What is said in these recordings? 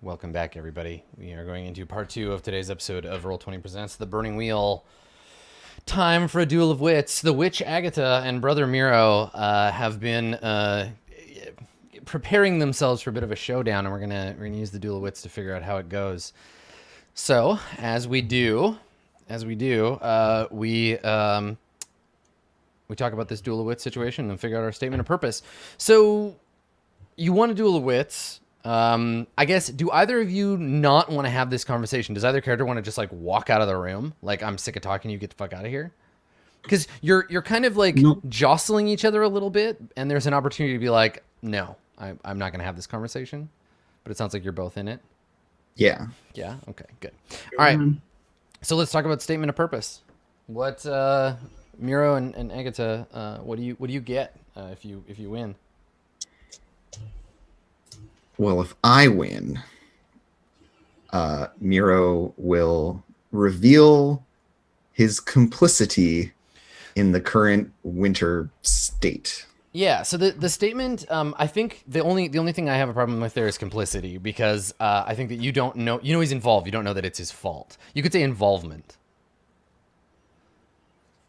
Welcome back, everybody. We are going into part 2 of today's episode of Roll20 Presents The Burning Wheel. Time for a duel of wits. The witch Agatha and brother Miro have been preparing themselves for a bit of a showdown, and we're gonna use the duel of wits to figure out how it goes. So, as we do, we talk about this duel of wits situation and figure out our statement of purpose. So, you want to duel of wits. I guess, do either of you not want to have this conversation? Does either character want to just like walk out of the room? Like, I'm sick of talking, you get the fuck out of here? Because you're kind of like No, jostling each other a little bit, and there's an opportunity to be like, no, I'm not going to have this conversation. But it sounds like you're both in it. Yeah. Yeah? Okay, good. All right, so let's talk about statement of purpose. What, Miro and Agatha, what do you get if you win? Well, if I win, Miro will reveal his complicity in the current winter state. Yeah, so the statement, I think the only thing I have a problem with there is complicity, because I think that you don't know, he's involved, you don't know that it's his fault. You could say involvement.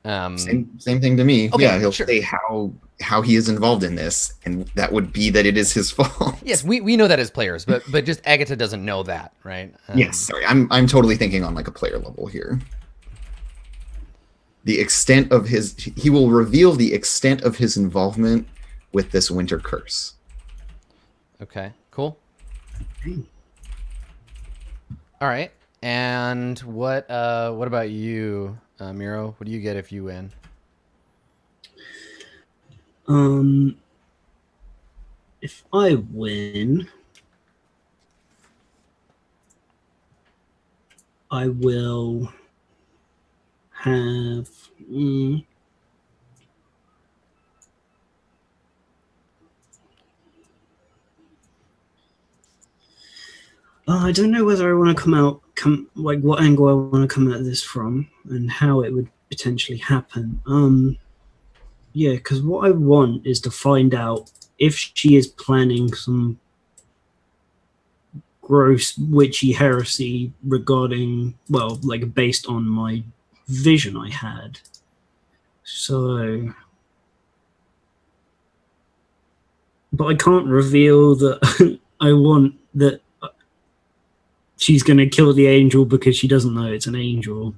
Same thing to me. Okay, Yeah, he'll sure. say how he is involved in this, and that would be that it is his fault. Yes, we know that as players, but just Agatha doesn't know that, right? Yes, sorry, I'm totally thinking on like a player level here. The extent of he will reveal the extent of his involvement with this winter curse. Okay, cool. All right, and what about you, Miro? What do you get if you win? If I win, I will have. I don't know whether I want to like what angle I want to come at this from and how it would potentially happen. Yeah, because what I want is to find out if she is planning some gross witchy heresy regarding, well, like based on my vision I had. So, but I can't reveal that I want that she's going to kill the angel because she doesn't know it's an angel.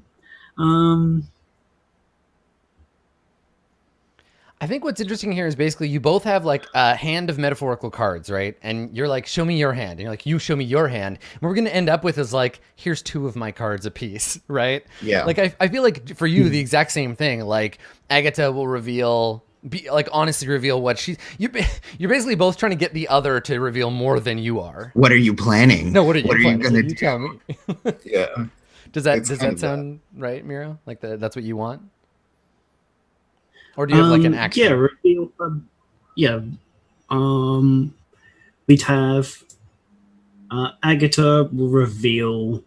I think what's interesting here is basically you both have like a hand of metaphorical cards, right? And you're like, show me your hand. And you're like, you show me your hand. And what we're going to end up with is like, here's 2 of my cards apiece, right? Yeah. Like, I feel like for you, the exact same thing. Like, Agatha will honestly reveal what you're basically both trying to get the other to reveal more than you are. What are you planning? No, what are you planning? Gonna You do? tell me. Yeah. Does that It's kind of sound right, Miro? Like that's what you want? Or do you have like an action? Yeah, reveal. Yeah. We'd have Agatha will reveal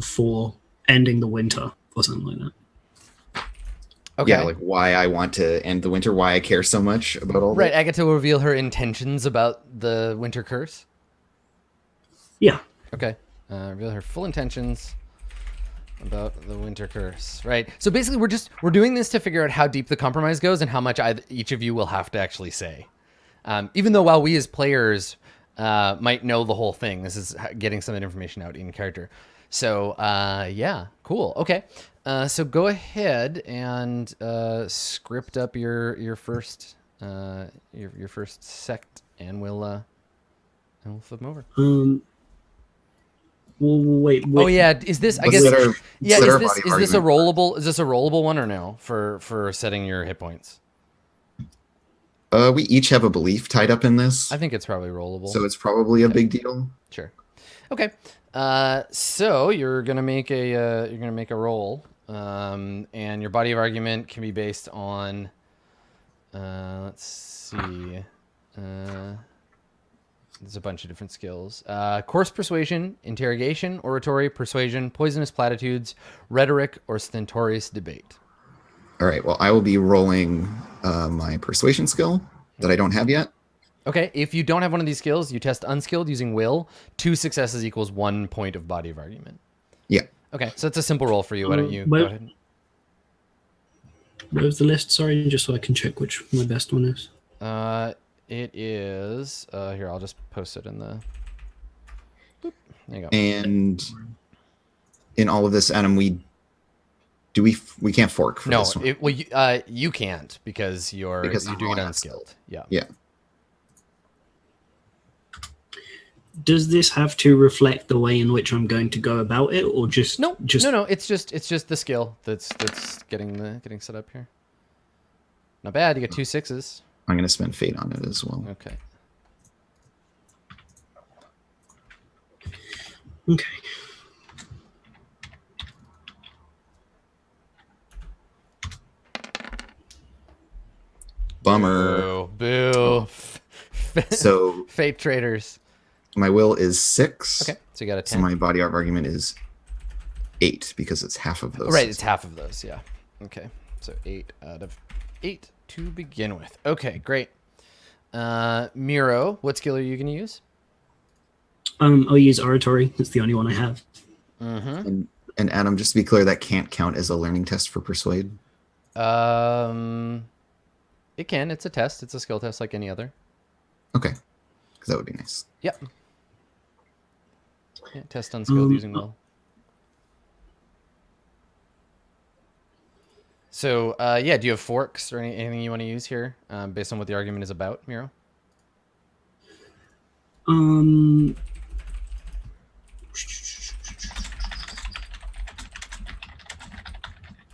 for ending the winter or something like that. Okay. Yeah, like why I want to end the winter, why I care so much about all Right, that. Agatha will reveal her intentions about the winter curse. Yeah. Okay. Reveal her full intentions about the winter curse. Right. So basically we're doing this to figure out how deep the compromise goes and how much each of you will have to actually say. Even though while we as players might know the whole thing, this is getting some of that information out in character. So yeah, cool. Okay. So go ahead and script up your first your first sect, and we'll flip them over. Well, wait. Oh yeah, is this? I guess. Yeah, is this a rollable? Is this a rollable one or no for setting your hit points? We each have a belief tied up in this, I think it's probably rollable. so it's probably a big deal. Sure. Okay. So you're gonna make a roll, and your body of argument can be based on. Let's see. There's a bunch of different skills. Coarse persuasion, interrogation, oratory, persuasion, poisonous platitudes, rhetoric, or stentorious debate. All right. Well, I will be rolling my persuasion skill that I don't have yet. Okay, if you don't have one of these skills, you test unskilled using will. 2 successes equals 1 point of body of argument. Yeah. Okay, so it's a simple roll for you. Why don't you go ahead? Where was the list? Sorry, just so I can check which my best one is. It is here. I'll just post it in the. Boop. There you go. And in all of this, Adam, we can't fork for No, this one. you can't because you're I'm doing it rolling unskilled. Yeah. Yeah. Does this have to reflect the way in which I'm going to go about it, or just No. just No. It's just the skill that's getting set up here. Not bad. You get 2 6s. I'm going to spend fate on it as well. Okay. Okay. Bummer. Boo. So Fate traders. my will is 6. Okay, so you got a 10. So my body of argument is 8 because it's half of those. Right, it's half of those. Yeah. Okay, so 8 out of 8 to begin with. Okay, great. Miro, what skill are you going to use? I'll use oratory. It's the only one I have. Mm-hmm. And Adam, just to be clear, that can't count as a learning test for persuade. It can. It's a test. It's a skill test like any other. Okay, because that would be nice. Yep. Yeah, test unskilled using will. So, yeah, do you have forks or anything you want to use here based on what the argument is about, Miro?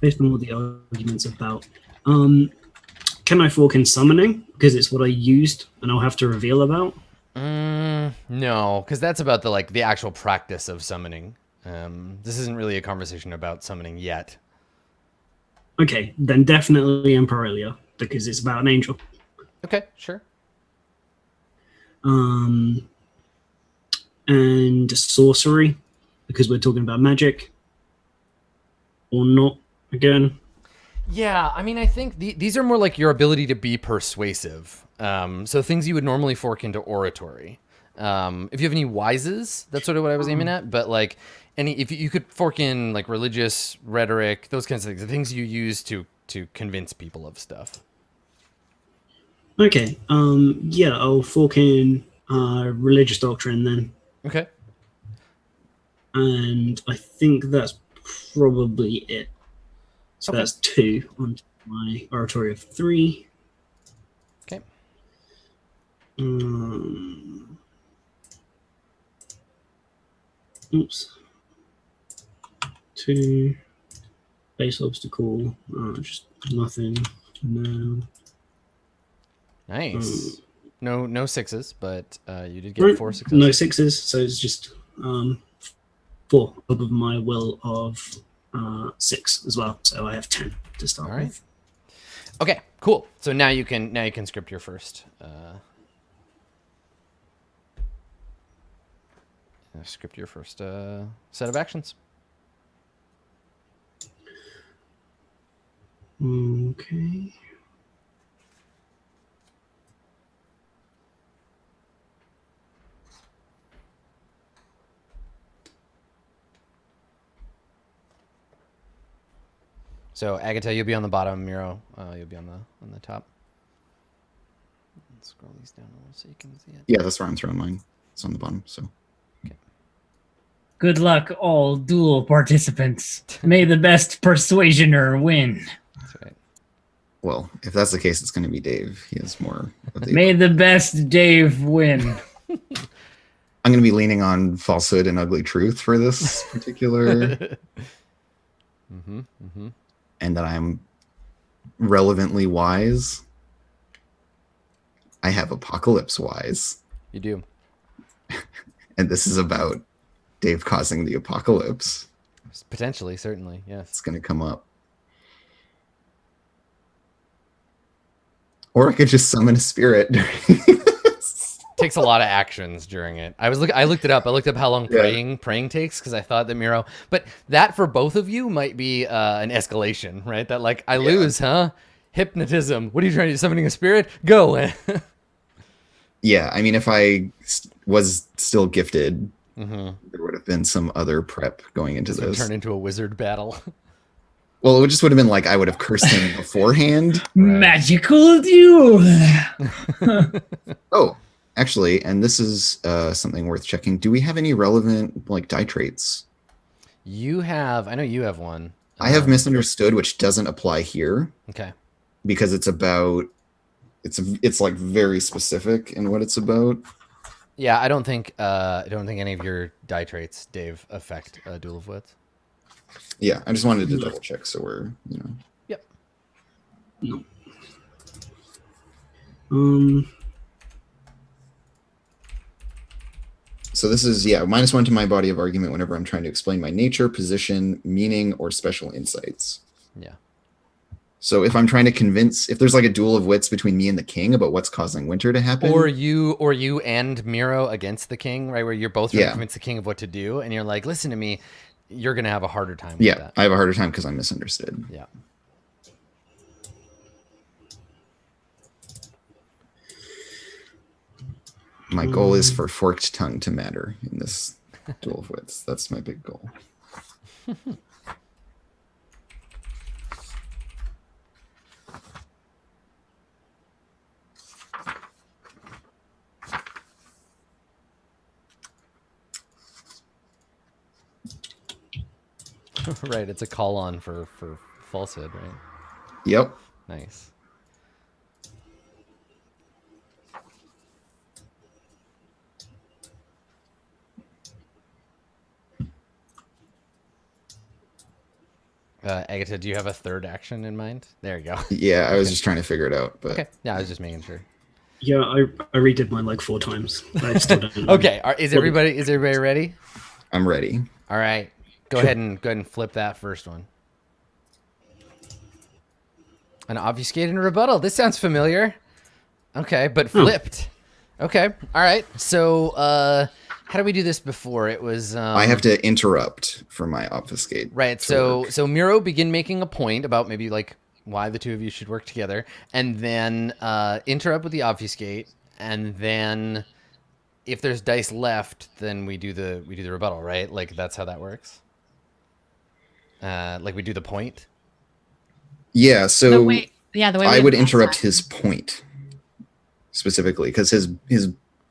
Based on what the argument's about. Can I fork in summoning? Because it's what I used and I'll have to reveal about. No, because that's about the actual practice of summoning. This isn't really a conversation about summoning yet. Okay, then definitely Emperelia, because it's about an angel. Okay, sure. And sorcery, because we're talking about magic. Or not, again. Yeah, I mean, I think these are more like your ability to be persuasive. So things you would normally fork into oratory. If you have any wises, that's sort of what I was aiming at. But if you could fork in like religious rhetoric, those kinds of things, the things you use to convince people of stuff. Okay. Yeah, I'll fork in religious doctrine then. Okay. And I think that's probably it. So that's 2 on my oratory of 3. Okay. Oops. 2 base obstacle. Just nothing. No. Nice. No 6s, but you did get 4 successes. No 6s, so it's just 4 above my will of 6 as well. So I have 10 to start with. Okay, cool. So now you can script your first. Script your first set of actions. Okay. So Agatha, you'll be on the bottom. Miro, you'll be on the top. Let's scroll these down a little so you can see it. Yeah, that's where I'm throwing mine. It's on the bottom. So. Okay. Good luck, all duel participants. May the best persuasioner win. That's right. Well, if that's the case, it's going to be Dave. He has more. May the best Dave win. I'm going to be leaning on falsehood and ugly truth for this particular. And that I'm relevantly wise. I have apocalypse wise. You do. And this is about Dave causing the apocalypse. Potentially, certainly, yes. It's going to come up. Or I could just summon a spirit. Takes a lot of actions during it. I looked it up. I looked up how long praying takes because I thought that Miro. But that for both of you might be an escalation, right? That I lose, huh? Hypnotism. What are you trying to do? Summoning a spirit? Go. Yeah, I mean, if I was still gifted, Mm-hmm. there would have been some other prep going into This would this. turn into a wizard battle. Well, it just would have been like I would have cursed him beforehand. Right. Magical duel. Oh, actually, and this is something worth checking. Do we have any relevant like die traits? You have, I know you have one. I have misunderstood, which doesn't apply here Okay. because it's about it's like very specific in what it's about. Yeah, I don't think any of your die traits, Dave, affect Duel of Wits. Yeah, I just wanted to double check so we're Yep. No. So this is -1 to my body of argument whenever I'm trying to explain my nature, position, meaning, or special insights. Yeah. So if I'm trying to convince, if there's like a duel of wits between me and the king about what's causing winter to happen, Or you and Miro against the king, right? Where you're both trying to Yeah. convince the king of what to do, and you're like, listen to me, you're gonna have a harder time with yeah, that. I have a harder time because I'm misunderstood. Yeah. My goal is for forked tongue to matter in this duel of wits. That's my big goal. Right. It's a call on for falsehood, right? Yep. Nice. Agatha, do you have a third action in mind? There you go. Yeah, I was just trying to figure it out, but Okay. Yeah, I was just making sure. Yeah, I redid mine like 4 times. I still don't know. Okay. Is everybody ready? I'm ready. All right. Go ahead and flip that first one. An obfuscate and a rebuttal. This sounds familiar. Okay, but flipped. Okay. All right. So how did we do this before? It was I have to interrupt for my obfuscate. right. to work. So Miro begin making a point about maybe like why the two of you should work together, and then interrupt with the obfuscate, and then if there's dice left, then we do the rebuttal, right? Like that's how that works. Like we do the point. Yeah, so way I we would did last interrupt time. his point specifically because his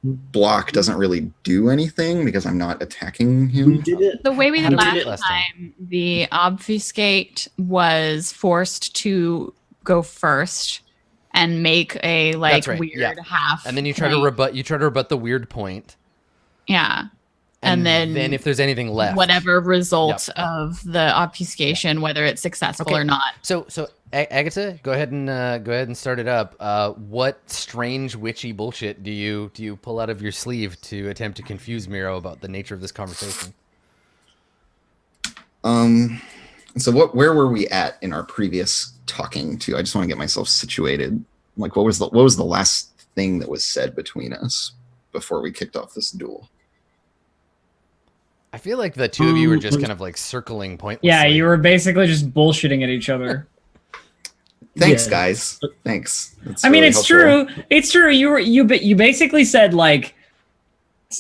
block doesn't really do anything because I'm not attacking We him. did it. The way we How did did we do it last last time? time, the obfuscate was forced to go first and make a like That's right, weird yeah. half. And then you try to point. rebut. You try to rebut the weird point. Yeah. And then if there's anything left, whatever result Yep. of the obfuscation, whether it's successful Okay. or not. So Agatha, go ahead and start it up. What strange witchy bullshit do you pull out of your sleeve to attempt to confuse Miro about the nature of this conversation? So where were we at in our previous talking to? I just want to get myself situated. Like what was the last thing that was said between us before we kicked off this duel? I feel like the two of you were just kind of like circling pointlessly. Yeah, you were basically just bullshitting at each other. Thanks, Yeah. guys. Thanks. That's I mean, really it's helpful. true. It's true. You basically said like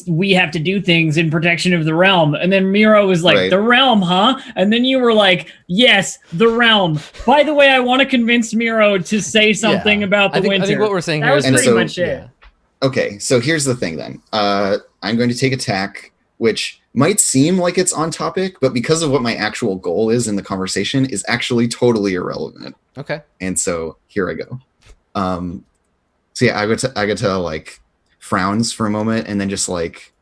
we have to do things in protection of the realm, and then Miro was like, Right. "The realm, huh?" And then you were like, "Yes, the realm." By the way, I want to convince Miro to say something Yeah. about the I think, winter. I think what we're saying That here was is pretty that- much it. yeah. Okay, so here's the thing then. I'm going to take attack, which might seem like it's on topic, but because of what my actual goal is in the conversation is actually totally irrelevant. Okay. And so here I go. So yeah, Agata like frowns for a moment and then just like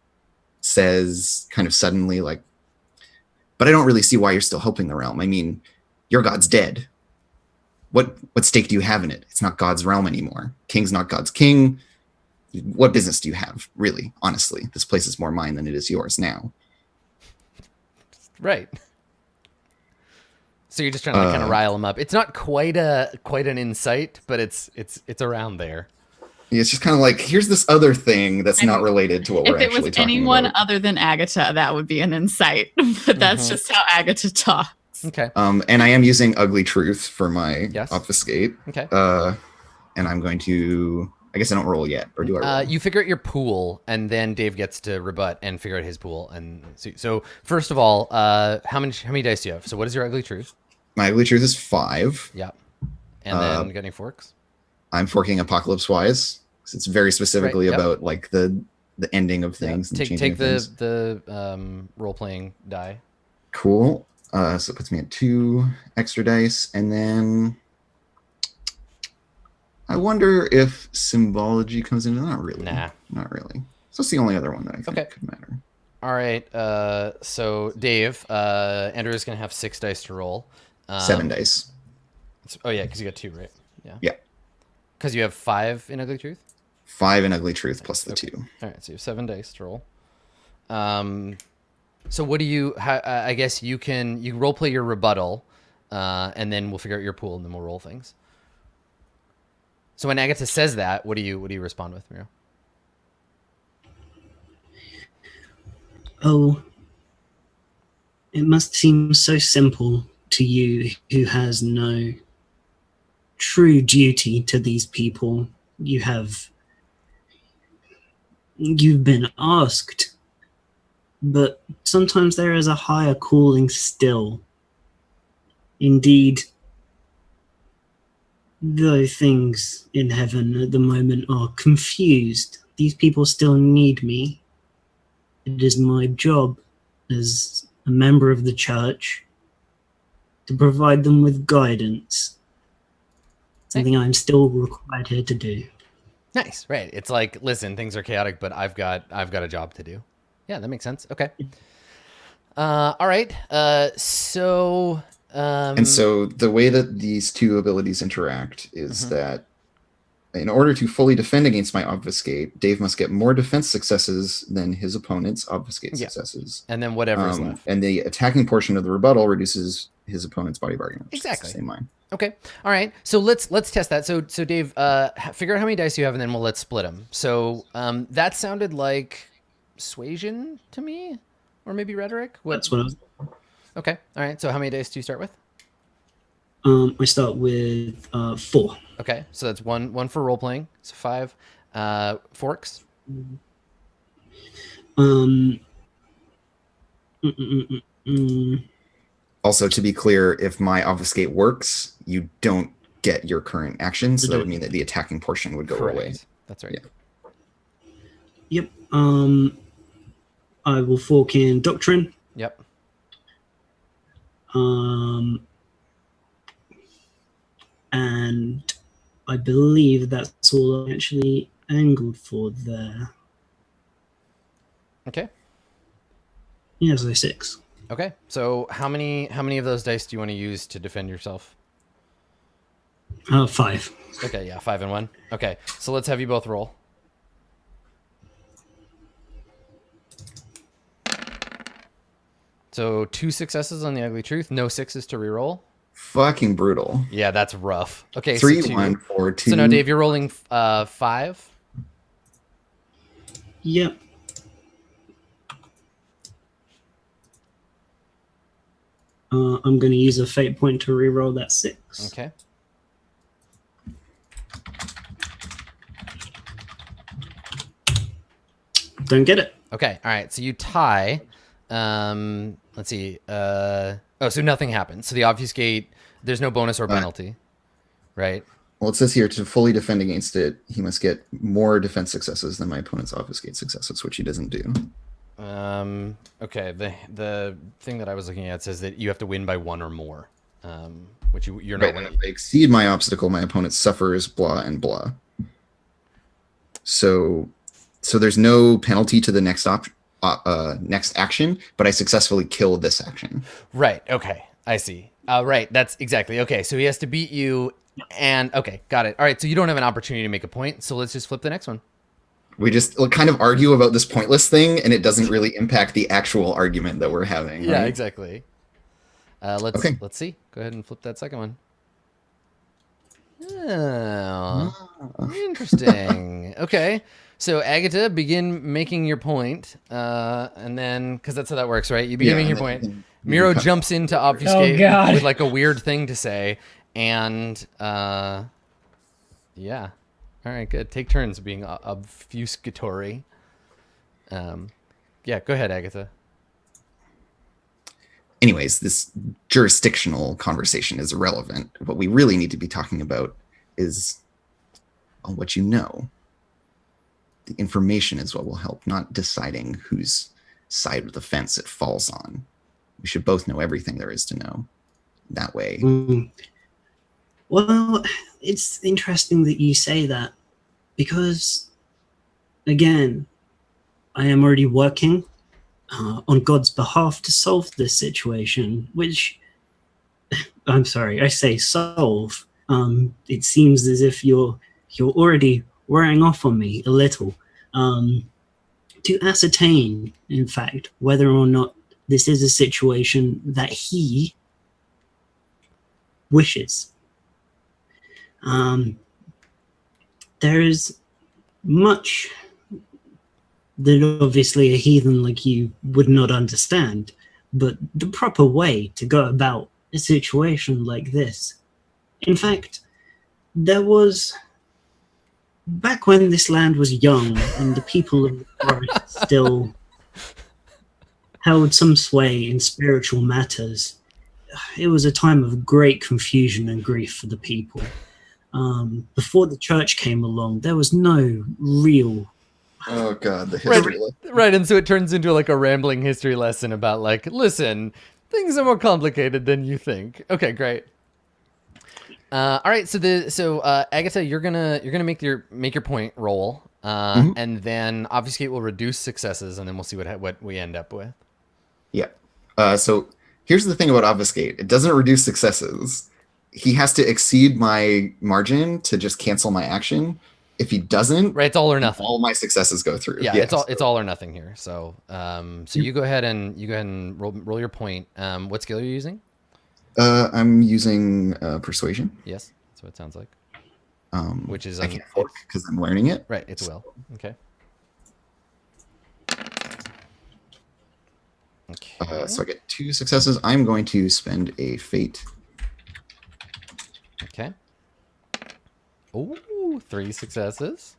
says kind of suddenly like, but I don't really see why you're still helping the realm. I mean, your god's dead. What stake do you have in it? It's not God's realm anymore. King's not God's king. What business do you have, really? Honestly, this place is more mine than it is yours now. Right. So you're just trying to like, kind of rile him up. It's not quite an insight, but it's around there. It's just kind of like, here's this other thing that's not related to what we're If it actually was talking anyone about. other than Agatha, that would be an insight. But that's just how Agatha talks. Okay. And I am using ugly truth for my Yes. obfuscate. Okay. And I'm going to I guess I don't roll yet, or do I roll? You figure out your pool, and then Dave gets to rebut and figure out his pool. And so first of all, how many dice do you have? So what is your ugly truth? My ugly truth is 5. Yeah. And then got any forks? I'm forking Apocalypse Wise. It's very specifically about like the ending of things. Yeah. And take things. the role playing die. Cool. So it puts me at 2 extra dice, and then I wonder if symbology comes into. Not really. Nah. Not really. So it's the only other one that I think could matter. All right. So Dave, Andrew is gonna have 6 dice to roll. 7 dice. Oh yeah, because you got 2, right? Yeah. Yeah. Because you have 5 in ugly truth. 5 in ugly truth plus the 2. All right, so you have 7 dice to roll. So what do you? I guess you can role play your rebuttal, and then we'll figure out your pool, and then we'll roll things. So when Agatha says that, what do you respond with, Miro? Oh, it must seem so simple to you who has no true duty to these people. You've been asked, but sometimes there is a higher calling still. Indeed, though things in heaven at the moment are confused, these people still need me. It is my job as a member of the church to provide them with guidance. Something I'm still required here to do. Nice, right? It's like, listen, things are chaotic, but I've got a job to do. Yeah, that makes sense. Okay. All right. So. And so the way that these 2 abilities interact is that in order to fully defend against my obfuscate, Dave must get more defense successes than his opponent's obfuscate successes. And then whatever is left. And the attacking portion of the rebuttal reduces his opponent's body bargain. Exactly. Same line. Okay. All right. So let's test that. So Dave, figure out how many dice you have, and then let's split them. So that sounded like suasion to me, or maybe rhetoric. That's what I was. Okay. All right. So how many dice do you start with? I start with 4. Okay. So that's one for role playing. So 5. Forks. Also, to be clear, if my obfuscate works, you don't get your current action, so that would mean that the attacking portion would go away. That's right. Yeah. Yep. I will fork in doctrine. Yep. And I believe that's all I actually angled for there. Okay. Yeah, so 6. Okay. So how many of those dice do you want to use to defend yourself? 5. Okay, yeah, 5 and 1. Okay, so let's have you both roll. So 2 successes on the ugly truth, no 6s to reroll. Fucking brutal. Yeah, that's rough. Okay, 3, so 1, 4, 2. So now, Dave, you're rolling 5. Yep. I'm going to use a fate point to reroll that 6. Okay. Don't get it. Okay. All right. So you tie. Let's see. So nothing happens. So the obfuscate, there's no bonus or penalty, right? Well, it says here to fully defend against it, he must get more defense successes than my opponent's obfuscate successes, which he doesn't do. Okay. The thing that I was looking at says that you have to win by 1 or more, which you're not. Right, and if I exceed my obstacle, my opponent suffers blah and blah. So there's no penalty to the next next action, but I successfully kill this action. Right. Okay. I see. Right. That's exactly. Okay. So he has to beat you. And okay, got it. All right. So you don't have an opportunity to make a point. So let's just flip the next one. We just kind of argue about this pointless thing, and it doesn't really impact the actual argument that we're having. Yeah, right? exactly. Let's see. Go ahead and flip that second one. Oh, interesting. Okay. So Agatha, begin making your point, and then because that's how that works, right? You begin making your point. Miro jumps into obfuscate with like a weird thing to say, and yeah. All right, good. Take turns being obfuscatory. Yeah, go ahead, Agatha. Anyways, this jurisdictional conversation is irrelevant. What we really need to be talking about is what you know. The information is what will help, not deciding whose side of the fence it falls on. We should both know everything there is to know. That way. Well, it's interesting that you say that because, again, I am already working on God's behalf to solve this situation, which, I'm sorry, I say solve. It seems as if you're already wearing off on me a little. To ascertain, in fact, whether or not this is a situation that he wishes. There is much that obviously a heathen like you would not understand, but the proper way to go about a situation like this. In fact, there was, back when this land was young and the people of the forest still held some sway in spiritual matters, it was a time of great confusion and grief for the people. Before the church came along, there was no real... Oh God, the history. Right, and so it turns into like a rambling history lesson about like, listen, things are more complicated than you think. Okay, great. All right, so Agatha, you're gonna make your point roll, and then obfuscate will reduce successes, and then we'll see what we end up with. Yeah. So here's the thing about obfuscate. It doesn't reduce successes. He has to exceed my margin to just cancel my action. If he doesn't, Right, it's all or nothing. all my successes go through. Yeah, it's all or nothing here. So so you go ahead and roll your point. What skill are you using? I'm using persuasion. Yes, that's what it sounds like. Which is I can't fork because I'm learning it. Right, it's will. Okay. Okay. So I get 2 successes. I'm going to spend a fate. Okay. Ooh, 3 successes.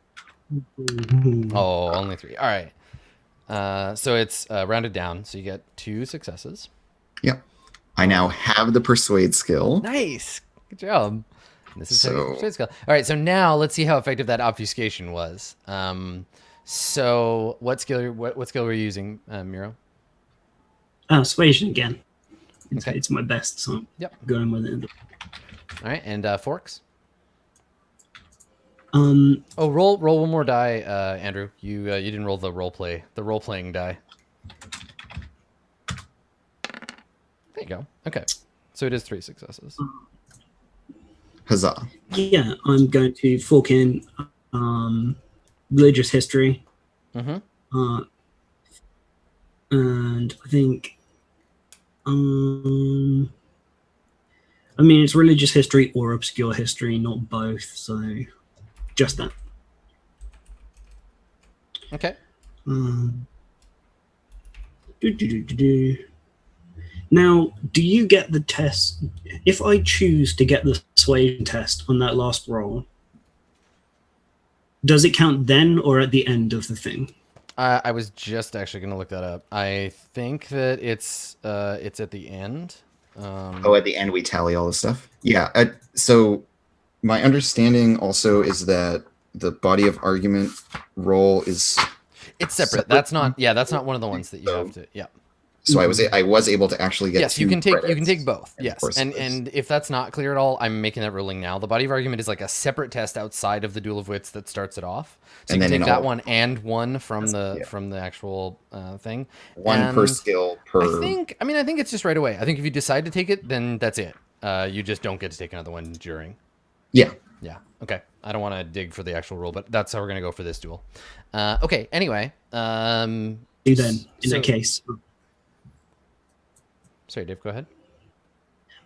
Mhm. Oh, only 3. All right. So it's rounded down. So you get 2 successes. Yep. I now have the persuade skill. Nice. Good job. This is So- persuade skill. All right. So now let's see how effective that obfuscation was. So what skill were you using, Miro? Persuasion again. Okay. It's my best, so I'm Yep. going with it. All right. And forks. Um, Oh, roll one more die, Andrew. You didn't roll the role playing die. There you go. Okay. So it is 3 successes. Huzzah. yeah, I'm going to fork in religious history. Mm-hmm. And I think, I mean, it's religious history or obscure history, not both. So just that. Okay. Do. Now, do you get the test? If I choose to get the persuasion test on that last roll, does it count then or at the end of the thing? I was just actually going to look that up. I think that it's at the end. At the end we tally all this stuff. Yeah. So my understanding also is that the body of argument roll is It's separate. separate. That's not one of the ones that you have to. Yeah. so I was able to actually get Yes, 2 you can take credits. both. And of Yes, course it was. and if that's not clear at all, I'm making that ruling now. The body of argument is like a separate test outside of the duel of wits that starts it off. So And you can then take in that all- one and one from Yeah. the actual thing. 1 per And skill per. I think it's just right away. I think if you decide to take it, then that's it. You just don't get to take another one during. Yeah. Yeah. Okay. I don't want to dig for the actual rule, but that's how we're gonna go for this duel. Okay. Anyway. Do then in that case. Sorry, Dave. Go ahead.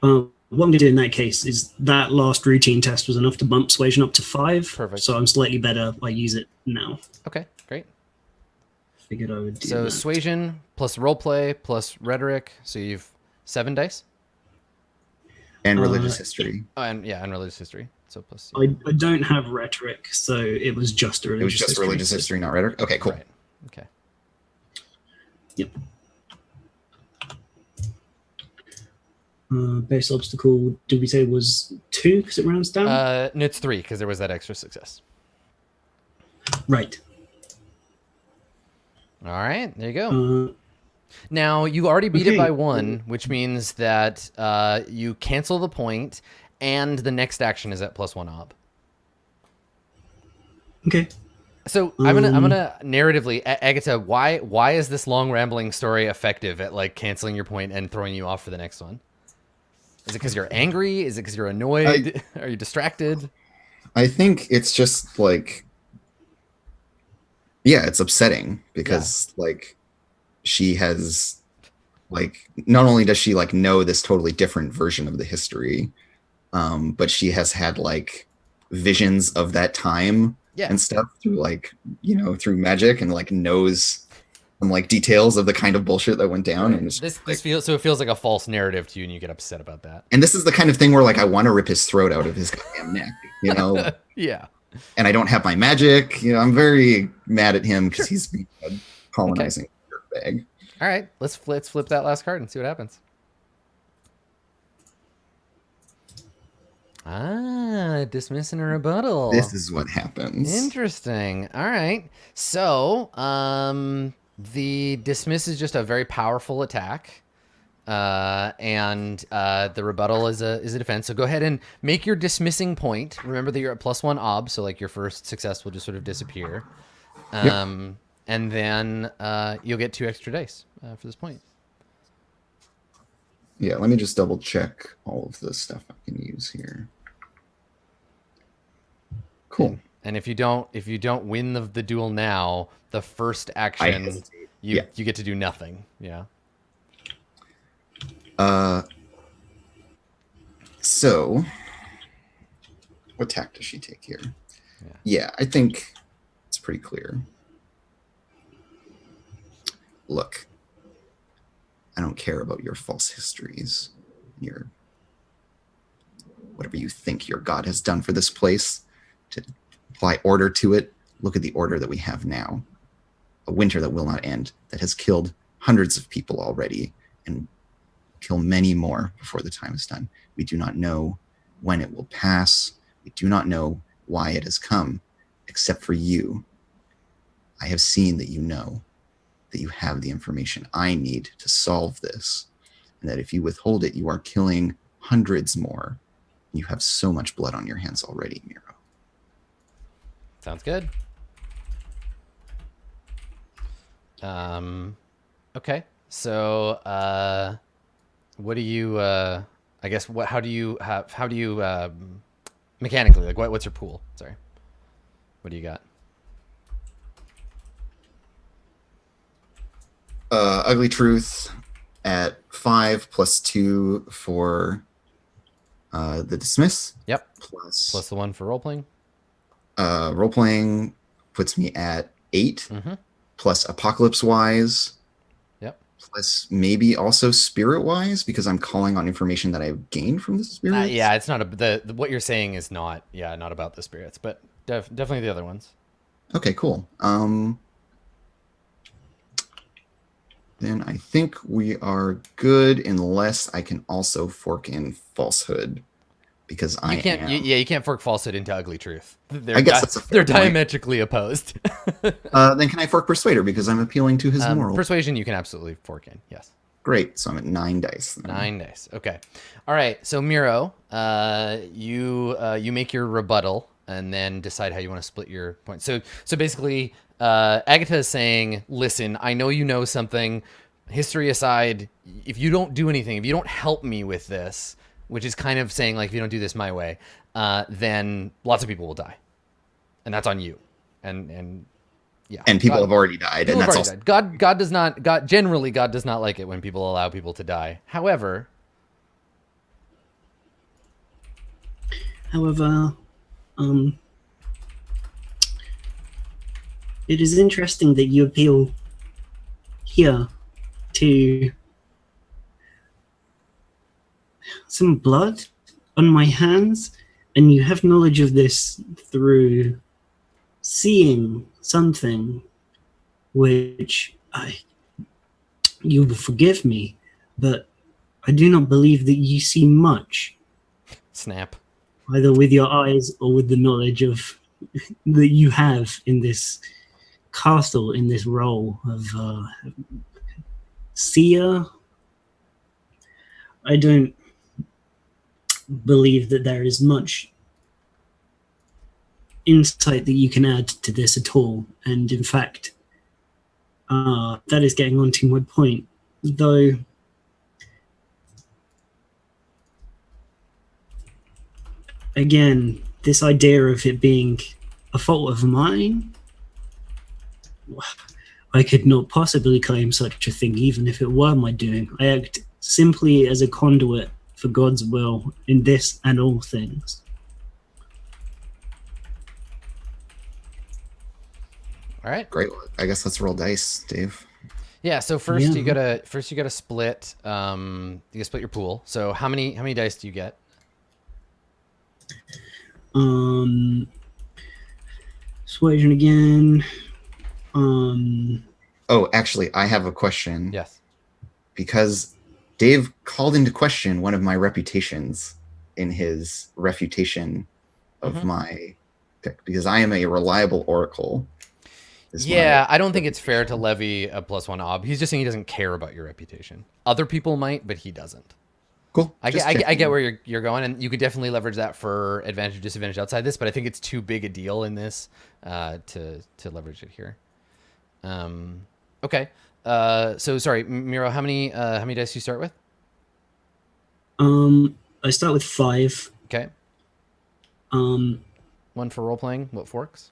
What I'm going to do in that case is that last routine test was enough to bump persuasion up to 5. Perfect. So I'm slightly better. I use it now. Okay. Great. Figured I would do So that. suasion plus roleplay plus rhetoric. So you've 7 dice. And religious history. Oh, and religious history. So plus. I don't have rhetoric, so it was just a religious It was just history. religious history, not rhetoric. Okay, cool. Right. Okay. Yep. Base obstacle, did we say was 2 because it rounds down? No, it's 3 because there was that extra success. Right. All right, there you go. Now you already beat it by 1, which means that you cancel the point, and the next action is at +1 ob. Okay. So I'm gonna narratively, Agatha, why is this long rambling story effective at like canceling your point and throwing you off for the next one? Is it because you're angry? Is it because you're annoyed? Are you distracted? I think it's just like, yeah, it's upsetting because like she has like, not only does she like know this totally different version of the history, but she has had like visions of that time and stuff through like, you know, through magic, and like knows some like details of the kind of bullshit that went down. And this feels so, it feels like a false narrative to you, and you get upset about that. And this is the kind of thing where like I want to rip his throat out of his goddamn neck, you know? Yeah. And I don't have my magic. You know, I'm very mad at him because he's been colonizing the bag. All right, let's flip that last card and see what happens. Dismiss and a rebuttal. This is what happens. Interesting. All right. So, the dismiss is just a very powerful attack. And the rebuttal is a defense. So go ahead and make your dismissing point. Remember that you're at +1 ob, so like your first success will just sort of disappear. And then you'll get 2 extra dice for this point. Yeah, let me just double check all of the stuff I can use here. Cool. And if you don't win the duel now, the first action you get to do nothing. Yeah. So what tack does she take here? Yeah, I think it's pretty clear. Look, I don't care about your false histories, your whatever you think your God has done for this place to apply order to it. Look at the order that we have now. A winter that will not end, that has killed hundreds of people already and kill many more before the time is done. We do not know when it will pass. We do not know why it has come, except for you. I have seen that you know, that you have the information I need to solve this, and that if you withhold it, you are killing hundreds more. You have so much blood on your hands already, Miro. Sounds good. Okay. So, what do you, I guess, how do you mechanically, like what's your pool? Sorry. What do you got? Ugly Truth at 5 +2 for the dismiss. Yep. Plus the 1 for role playing. Role playing puts me at 8. Mm-hmm. Plus Apocalypse Wise. Yep. Plus maybe also Spirit Wise, because I'm calling on information that I've gained from the spirits. Yeah, it's not what you're saying is not about the spirits, but definitely the other ones. Okay, cool. Then I think we are good, unless I can also fork in Falsehood, because you can't fork Falsehood into Ugly Truth. I guess that's a fair they're point. diametrically opposed. Then can I fork Persuader, because I'm appealing to his moral? Persuasion you can absolutely fork in, yes. Great, so I'm at 9 dice. Then. 9 dice. Okay. All right. So Miro, you make your rebuttal and then decide how you want to split your points. So basically, Agatha is saying, "Listen, I know you know something. History aside, if you don't do anything, if you don't help me with this, which is kind of saying like if you don't do this my way, then lots of people will die, and that's on you." And yeah. And people have already died, and that's also died. God does not like it when people allow people to die. However, it is interesting that you appeal here to some blood on my hands, and you have knowledge of this through seeing something, which you will forgive me, but I do not believe that you see much, Snap. either with your eyes or with the knowledge of that you have in this castle, in this role of seer. I don't believe that there is much insight that you can add to this at all. And in fact, that is getting onto my point. Though, again, this idea of it being a fault of mine, I could not possibly claim such a thing, even if it were my doing. I act simply as a conduit for God's will in this and all things. All right. Great. I guess let's roll dice, Dave. Yeah. So first Yeah. you gotta split. You gotta split your pool. So how many dice do you get? Suasion again. Oh, actually, I have a question. Yes. Because Dave called into question one of my reputations in his refutation of Mhm. my pick, because I am a reliable oracle. is Yeah, my I don't think it's fair to reputation. levy a +1 ob. He's just saying he doesn't care about your reputation. Other people might, but he doesn't. Cool. I Just get checking. where you're going, and you could definitely leverage that for advantage or disadvantage outside this, but I think it's too big a deal in this to leverage it here. Okay. So sorry, Miro, how many dice do you start with? I start with 5. Okay. One for role playing. What forks?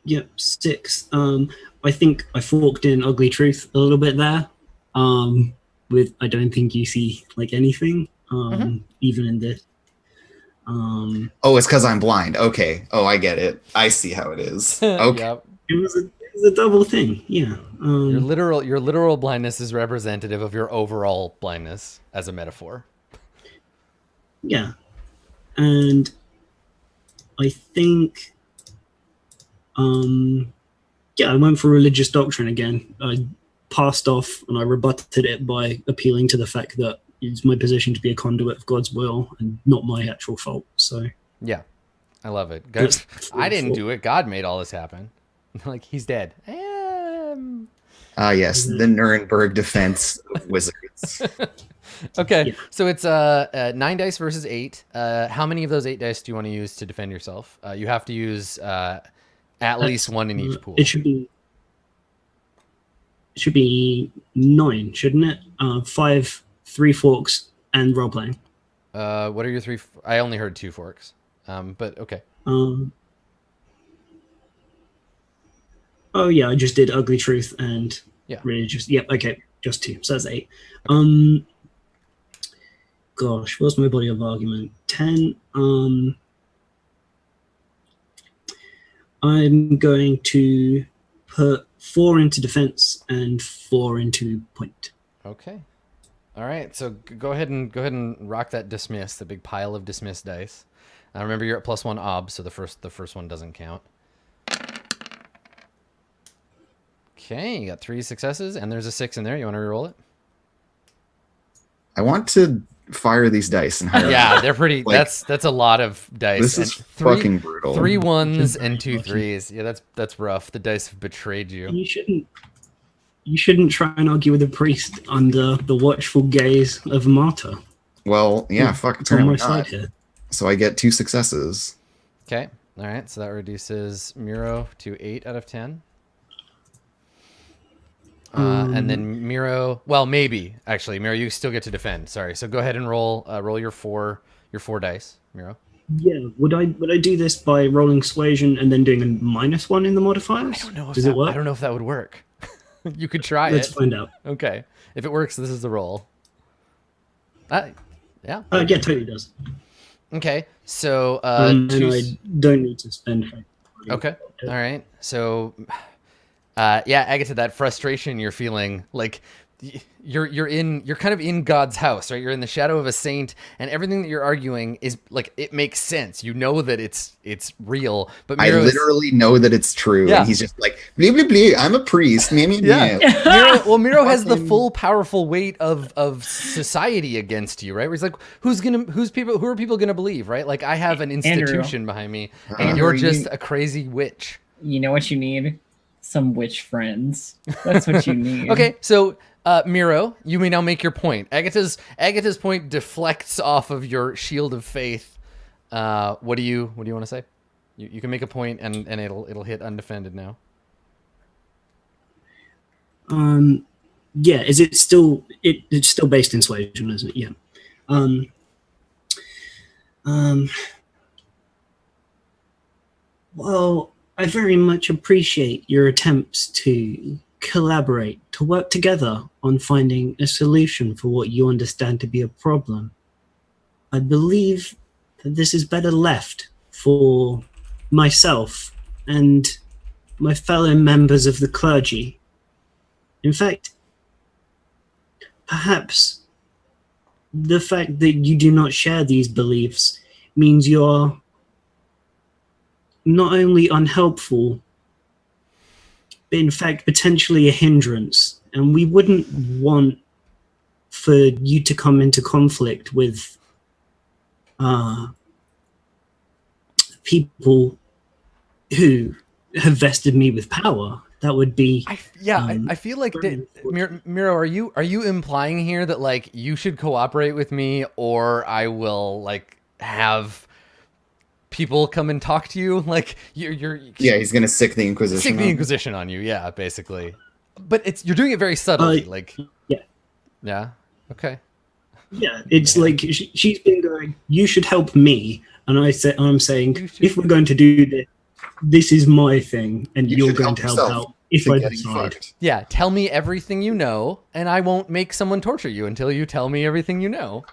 Yep, 6. I think I forked in Ugly Truth a little bit there. With I don't think you see like anything. Even in this. Oh, it's because I'm blind. Okay. Oh, I get it. I see how it is. Okay. Yep. It was a double thing. Yeah. Your literal blindness is representative of your overall blindness as a metaphor. Yeah. And I think I went for religious doctrine again. I passed off and I rebutted it by appealing to the fact that it's my position to be a conduit of God's will and not my actual fault. So Yeah, I love it. God, I didn't do it. God made all this happen. Like he's dead. Ah, yes, the Nuremberg defense of wizards. Okay, Yeah. so it's 9 dice versus 8. How many of those 8 dice do you want to use to defend yourself? You have to use at least one in each pool. It should be 9, shouldn't it? 5, 3 forks, and role playing. What are your 3? I only heard 2 forks. But okay. Oh yeah, I just did Ugly Truth and Yeah. religious. Yep. Okay, just 2. So that's 8. Gosh, what's my body of argument? 10. I'm going to put 4 into defense and 4 into point. Okay. All right. So go ahead and rock that dismiss, the big pile of dismiss dice. Remember you're at +1 ob, so the first one doesn't count. Okay, you got 3 successes, and there's a 6 in there. You want to reroll it? I want to fire these dice and hire Yeah, them. they're pretty. Like, that's a lot of dice. This and is fucking brutal. 3 1s and Very 2 lucky. 3s. Yeah, that's rough. The dice have betrayed you. You shouldn't try and argue with a priest under the watchful gaze of a martyr. Well, yeah, fuck, It's on my apparently side not. here. So I get 2 successes. Okay. All right. So that reduces Miro to 8 out of 10. And then Miro, well, maybe actually, Miro, you still get to defend. Sorry. So go ahead and roll your 4 dice, Miro. Yeah, would I do this by rolling suasion and then doing a -1 in the modifiers? I don't know if Does it work? I don't know if that would work. You could try Let's it. find out. Okay. If it works, this is the roll. Yeah. Yeah, totally does. Okay. So And I don't need to spend. Okay. All right. So yeah, Agatha, that frustration you're feeling, like you're kind of in God's house, right? You're in the shadow of a saint, and everything that you're arguing is like it makes sense. You know that it's real, but I Miro is, literally know that it's true, Yeah. and he's just like, blee, blee, blee, I'm a priest. Meh, meh, Yeah. meh. Miro has the Fucking- full powerful weight of society against you, right? Where he's like, who are people gonna believe, right? Like I have an institution behind me, and Andrew, you're just a crazy witch. You know what you need? Some witch friends. That's what you need. Okay, so Miro, you may now make your point. Agatha's point deflects off of your shield of faith. What do you want to say? You can make a point, and it'll hit undefended now. Yeah, is it still it's still based in Suasion, isn't it? Yeah. Well, I very much appreciate your attempts to collaborate, to work together on finding a solution for what you understand to be a problem. I believe that this is better left for myself and my fellow members of the clergy. In fact, perhaps the fact that you do not share these beliefs means you're not only unhelpful, but in fact potentially a hindrance. And we wouldn't want for you to come into conflict with people who have vested me with power. That would be I feel like very Miro, are you implying here that like you should cooperate with me, or I will like have people come and talk to you? Like you're Yeah, he's gonna sick the Inquisition. sick the on. Inquisition on you, yeah, basically. But you're doing it very subtly, like yeah, okay. Yeah, it's like she's been going, you should help me. And I'm saying, You should- if we're going to do this, this is my thing, and You you're should going help to help yourself out if to I getting decide. fucked. Yeah, tell me everything you know, and I won't make someone torture you until you tell me everything you know.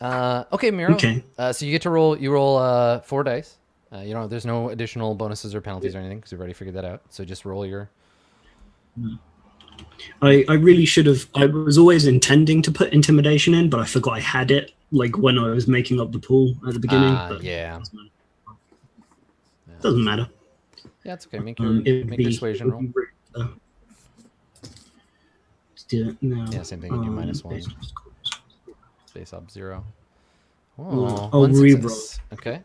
Okay, Miro. Okay. So you get to roll. You roll 4 dice. There's no additional bonuses or penalties or anything because we've already figured that out. So just roll your. I really should have. I was always intending to put intimidation in, but I forgot I had it, like when I was making up the pool at the beginning. But Yeah. doesn't matter. Yeah, it's okay. Make It your would make be, your suasion roll. Let's do it now. Yeah, same thing. You do -1. Space up 0. Oh, I'll one re-roll. success. Okay.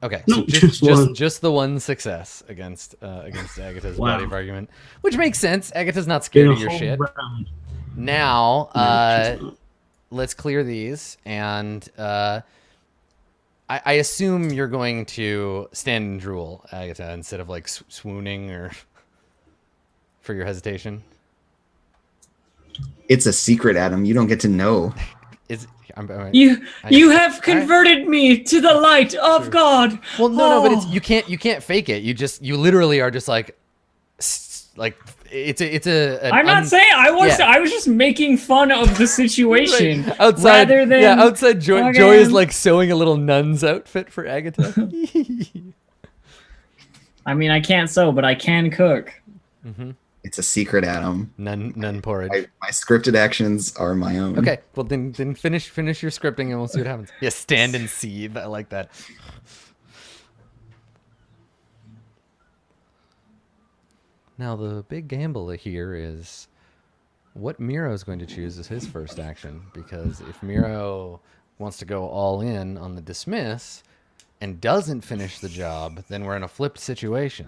Okay, No, so just one. just the one success against Agatha's Wow. body of argument, which makes sense. Agatha's not Been scared a of your whole shit. round. Now, No, she's not. let's clear these, and I assume you're going to stand and drool, Agatha, instead of like swooning or for your hesitation. It's a secret, Adam. You don't get to know. You have converted me to the light of God. Well, no, but Oh. you can't fake it. You literally are just like it's a. I'm not saying I was. yeah. I was just making fun of the situation Right. Outside, rather than outside. Joy is fucking- like sewing a little nun's outfit for Agatha. I mean, I can't sew, but I can cook. It's a secret, Adam. Nun porridge. My scripted actions are my own. Okay, well then finish your scripting and we'll see what happens. Yeah, stand and seethe. I like that. Now the big gamble here is what Miro is going to choose as his first action, because if Miro wants to go all in on the dismiss and doesn't finish the job, then we're in a flipped situation.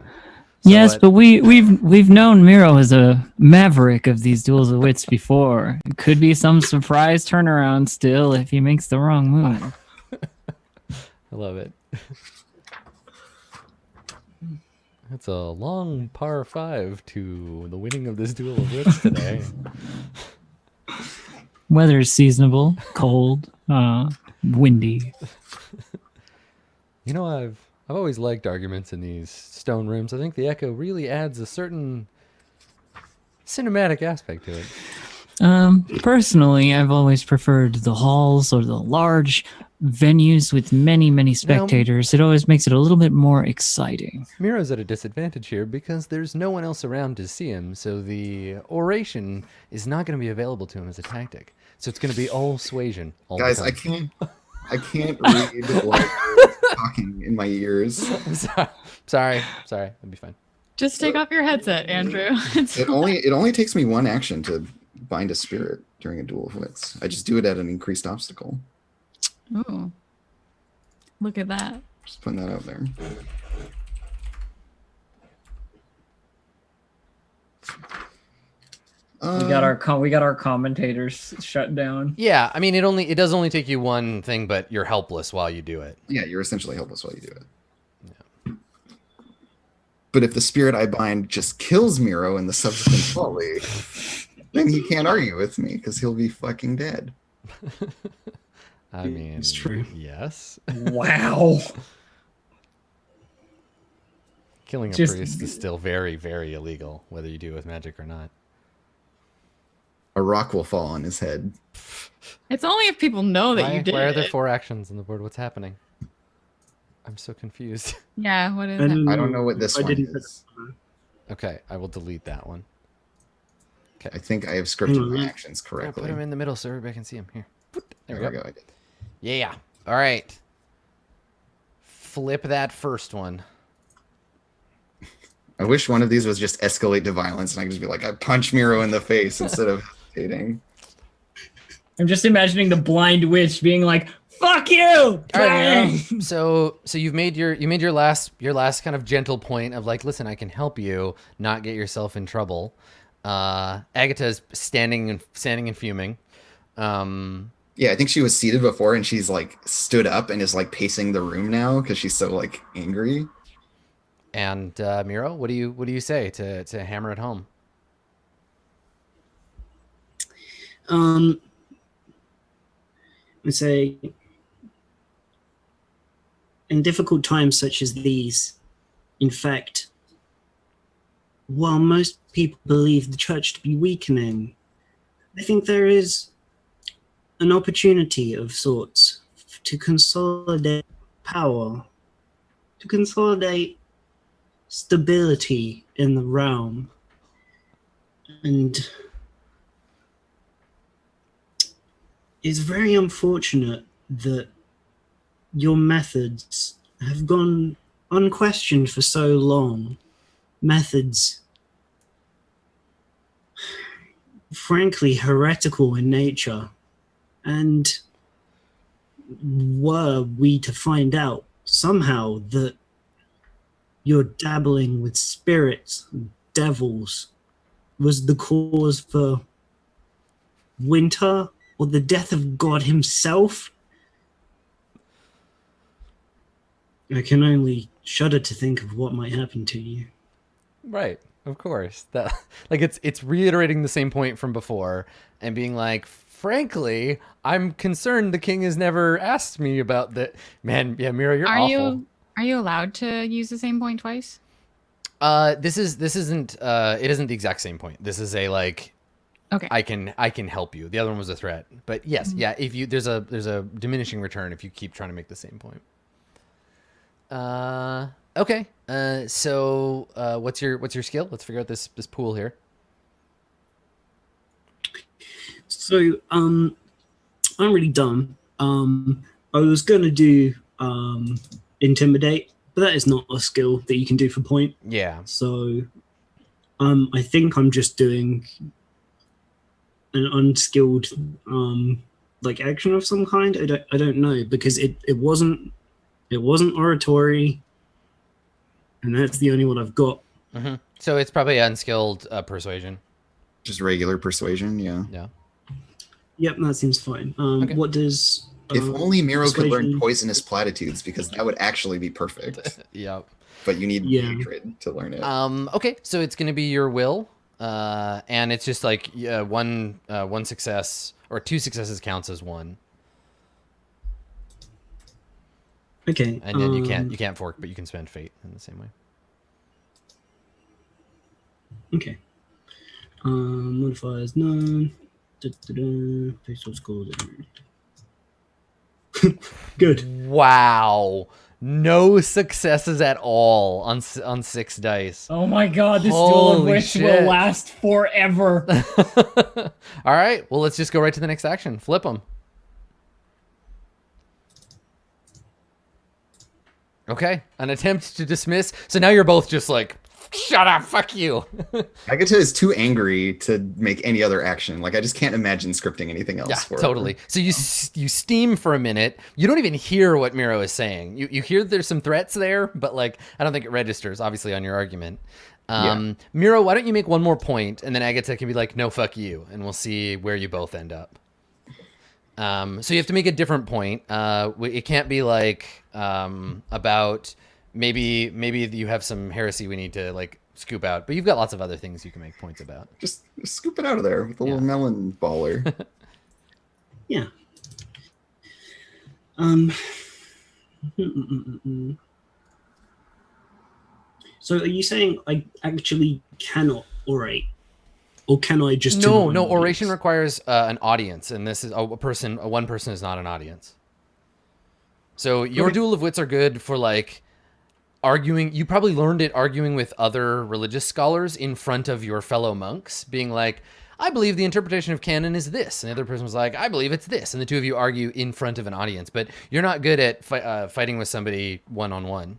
So Yes, what- but we've known Miro as a maverick of these duels of wits before. It could be some surprise turnaround still if he makes the wrong move. I love it. It's a long par 5 to the winning of this duel of wits today. Weather's seasonable, cold, windy. You know, I've always liked arguments in these stone rooms. I think the echo really adds a certain cinematic aspect to it. Personally, I've always preferred the halls or the large venues with many, many spectators. It always makes it a little bit more exciting. Miro's at a disadvantage here because there's no one else around to see him, so the oration is not going to be available to him as a tactic. So it's going to be all suasion. All the Guys, time. I can't read what you're talking in my ears. I'm sorry. That'd be fine. Just take off your headset, Andrew. It only takes me one action to bind a spirit during a duel of wits. I just do it at an increased obstacle. Ooh. Look at that. Just putting that out there. We got our commentators shut down. Yeah, I mean, it does only take you one thing, but you're helpless while you do it. Yeah, you're essentially helpless while you do it. Yeah. But if the spirit I bind just kills Miro in the subsequent volley, then he can't argue with me because he'll be fucking dead. I mean, It's true. Yes. Wow. Killing a Just- priest is still very, very illegal, whether you do it with magic or not. A rock will fall on his head. It's only if people know that you did Why are there it. 4 actions on the board? What's happening? I'm so confused. Yeah, what is I that? don't I don't know what this I one didn't is. Okay, I will delete that one. I think I have scripted my Mhm. actions I'll correctly. put him in the middle so everybody can see him. Here. There we go. I did. Yeah. All right. Flip that first one. I wish one of these was just escalate to violence and I could just be like, I punch Miro in the face instead of hesitating. I'm just imagining the blind witch being like, "Fuck you!" All right, Bang! Miro. So you've made your last kind of gentle point of like, listen, I can help you not get yourself in trouble. Agatha's standing and fuming. Yeah, I think she was seated before and she's like stood up and is like pacing the room now because she's so like angry. And Miro, what do you say to hammer it home? I say, in difficult times such as these, in fact, while most people believe the church to be weakening, I think there is an opportunity of sorts to consolidate power, to consolidate stability in the realm. And it's very unfortunate that your methods have gone unquestioned for so long. Methods, frankly, heretical in nature. And were we to find out somehow that your dabbling with spirits and devils was the cause for winter or the death of God himself, I can only shudder to think of what might happen to you. Right, of course. That like it's reiterating the same point from before and being like, frankly, I'm concerned the king has never asked me about that. Man, yeah, Mira, you're awful. Are you allowed to use the same point twice? This isn't it isn't the exact same point. This is a like, Okay. I can help you. The other one was a threat. But yes, yeah, if you there's a diminishing return if you keep trying to make the same point. Okay. So what's your skill? Let's figure out this pool here. So, I'm really dumb. I was gonna do intimidate, but that is not a skill that you can do for point. Yeah. So, I think I'm just doing an unskilled like action of some kind. I don't know because it wasn't oratory, and that's the only one I've got. Mm-hmm. So it's probably unskilled persuasion. Just regular persuasion, yeah. Yeah. Yep, that seems fine. Okay. What does If only Miro could learn persuasion- poisonous platitudes, because that would actually be perfect. Yep. But you need Yeah. hatred to learn it. Okay, so it's gonna be your will, and it's just like one success or 2 successes counts as 1, Okay, and then you can't fork, but you can spend fate in the same way. Okay. Modifiers none. Place what's called. Good. Wow. No successes at all on 6 dice. Oh my god, this duel of Holy wits shit. will last forever. All right. Well, let's just go right to the next action. Flip them. Okay. An attempt to dismiss. So now you're both just like, shut up. Fuck you. Agatha is too angry to make any other action. Like, I just can't imagine scripting anything else Yeah, for her. totally. So you steam for a minute. You don't even hear what Miro is saying. You hear there's some threats there, but like I don't think it registers obviously on your argument. Miro, why don't you make one more point, and then Agatha can be like, no, fuck you, and we'll see where you both end up. So you have to make a different point. It can't be like about maybe you have some heresy we need to like scoop out, but you've got lots of other things you can make points about. Just scoop it out of there with a little melon baller. Yeah. So are you saying I actually cannot orate? Or can I just No, do it? oration requires an audience, and this is one person is not an audience. So your Okay. duel of wits are good for like arguing. You probably learned it arguing with other religious scholars in front of your fellow monks, being like, I believe the interpretation of canon is this. And the other person was like, I believe it's this. And the two of you argue in front of an audience, but you're not good at fighting with somebody one-on-one.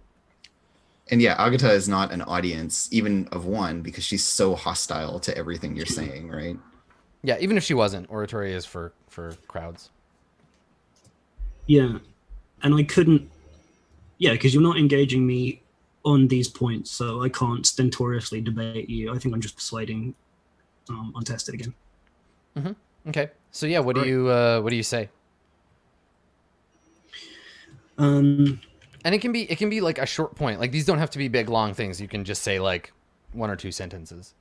And yeah, Agatha is not an audience, even of one, because she's so hostile to everything you're saying, right? Yeah, even if she wasn't, oratory is for crowds. Yeah. And I couldn't. Yeah, because you're not engaging me on these points, so I can't stentoriously debate you. I think I'm just persuading untested again. Okay. So yeah, what do you say? And it can be like a short point. Like these don't have to be big long things. You can just say like 1 or 2 sentences.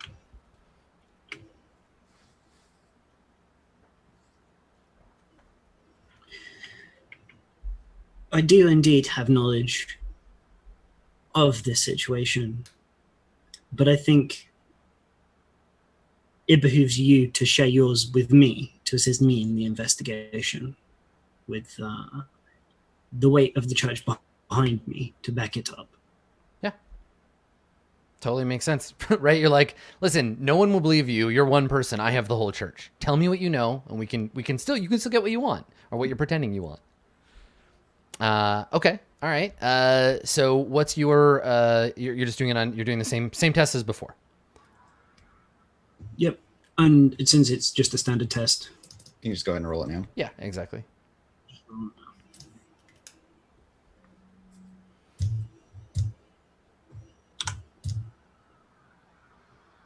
I do indeed have knowledge of this situation, but I think it behooves you to share yours with me to assist me in the investigation with the weight of the church behind me to back it up. Yeah. Totally makes sense, right? You're like, listen, no one will believe you. You're one person. I have the whole church. Tell me what you know, and you can still get what you want or what you're pretending you want. Okay. All right. So what's your you're just doing you're doing the same test as before. Yep. And since it's just a standard test. You can just go ahead and roll it now. Yeah, exactly.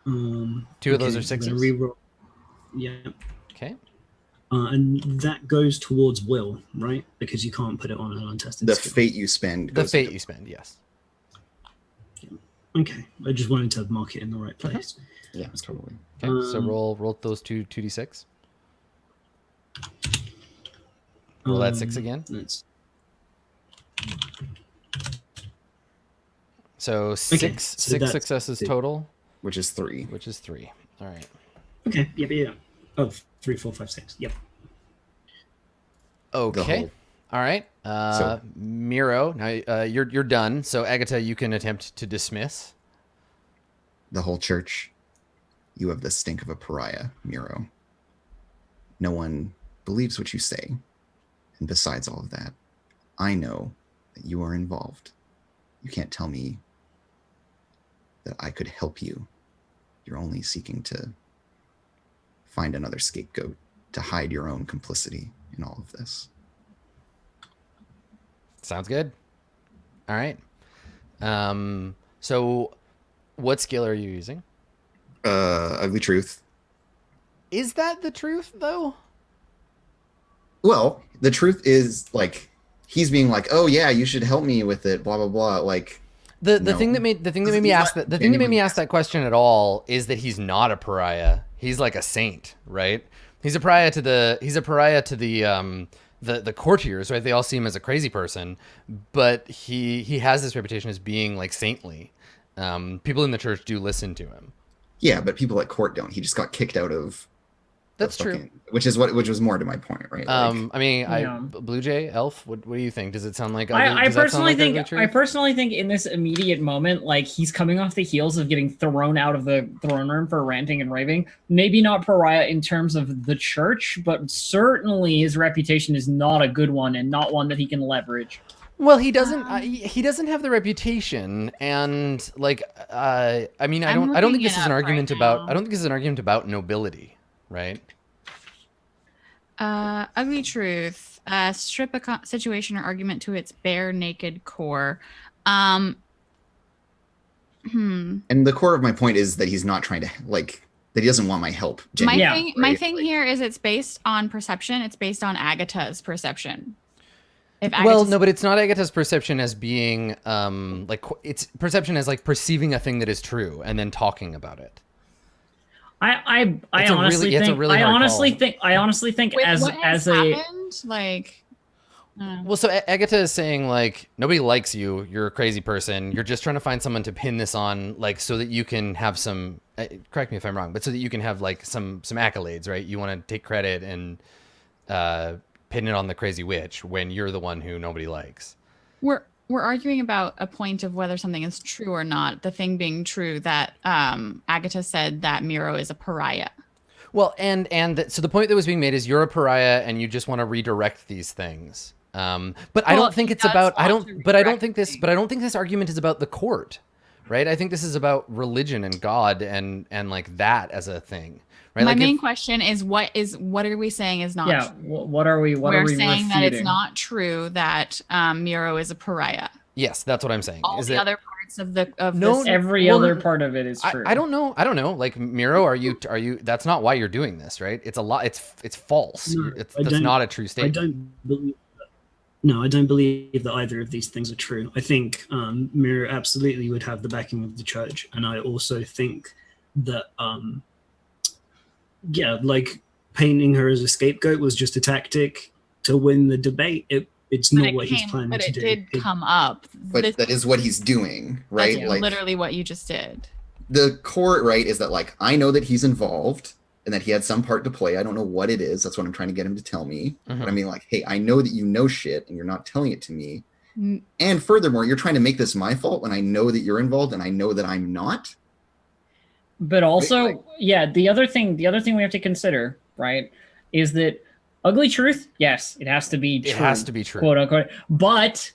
Two of those are I'm gonna 6s. reroll. Yeah. Okay. And that goes towards will, right? Because you can't put it on an untested The skill. fate you spend. The goes fate into- you spend, yes. Okay. I just wanted to mark it in the right place. Yeah, totally. Okay. So roll those 2d6. Roll that 6 again. That's So six that's successes 2. total, Which is 3. which is 3. All right. okay. Yep. Yeah. Oh, 3, 4, 5, 6. Yep. Okay. whole- All right. Miro, now you're done. So Agatha, you can attempt to dismiss. The whole church. You have the stink of a pariah, Miro. No one believes what you say. And besides all of that, I know that you are involved. You can't tell me that I could help you. You're only seeking to find another scapegoat to hide your own complicity in all of this. Sounds good. All right. So what skill are you using? Ugly truth. Is that the truth though? Well, the truth is like he's being like, "Oh yeah, you should help me with it." Blah blah blah. Like The No. thing that made me He's ask not that genuinely that question at all is that he's not a pariah. He's like a saint, right? He's a pariah to the courtiers, right? They all see him as a crazy person, but he has this reputation as being like saintly. People in the church do listen to him. Yeah, but people at court don't. He just got kicked out of That's true. Which was more to my point, right? I mean, Yeah. Blue Jay, Elf. What do you think? Does it sound like? I does that sound personally like ugly think truth? I personally think in this immediate moment, like he's coming off the heels of getting thrown out of the throne room for ranting and raving. Maybe not pariah in terms of the church, but certainly his reputation is not a good one and not one that he can leverage. Well, he doesn't. He doesn't have the reputation, and like, I mean, I I'm don't think looking this it is an up argument right about. now. I don't think this is an argument about nobility, right? Ugly truth. Strip a situation or argument to its bare naked core. and the core of my point is that he's not trying to that he doesn't want my help. My genuinely, thing, my right? thing here is it's based on perception. It's based on Agatha's perception. If Well, Agatha's, no, but it's not Agatha's perception as being it's perception as like perceiving a thing that is true and then talking about it. I It's a honestly really- it's a think really I hard honestly call. think I honestly think with what has as a happened, like, Well, so Agatha is saying like nobody likes you. You're a crazy person. You're just trying to find someone to pin this on, like so that you can have some. Correct me if I'm wrong, but so that you can have like some accolades, right? You want to take credit and pin it on the crazy witch when you're the one who nobody likes. we're arguing about a point of whether something is true or not. The thing being true that Agatha said that Miro is a pariah. Well, so the point that was being made is you're a pariah and you just want to redirect these things. But I Well, don't think he it's does about. I want don't. to But I don't redirect think this. things. But I don't think this argument is about the court, right? I think this is about religion and God and like that as a thing, right? My like main if- question is what are we saying is not yeah. true? What are we? What We're are we saying that it's refuting? not true that Miro is a pariah. Yes, that's what I'm saying. All is the that, other parts of the of No, this, Every Well, other part of it is true. I don't know. I don't know. Like Miro, are you? That's not why you're doing this, right? It's a lot. It's false. No, That's I don't- not a true I statement. don't believe. No, I don't believe that either of these things are true. I think Miro absolutely would have the backing of the church, and I also think that, like painting her as a scapegoat was just a tactic to win the debate. It's but not it what he's came, planning but to it do. did come up. But that is what he's doing, right? That's literally what you just did. The core, right, is that like I know that he's involved and that he had some part to play. I don't know what it is. That's what I'm trying to get him to tell me. Mhm. But I mean, like, hey, I know that you know shit and you're not telling it to me. Mm. And furthermore, you're trying to make this my fault when I know that you're involved and I know that I'm not. But also, Like- yeah, the other thing we have to consider, right, is that ugly truth, yes, it has to be true. It has to be true. Quote unquote. But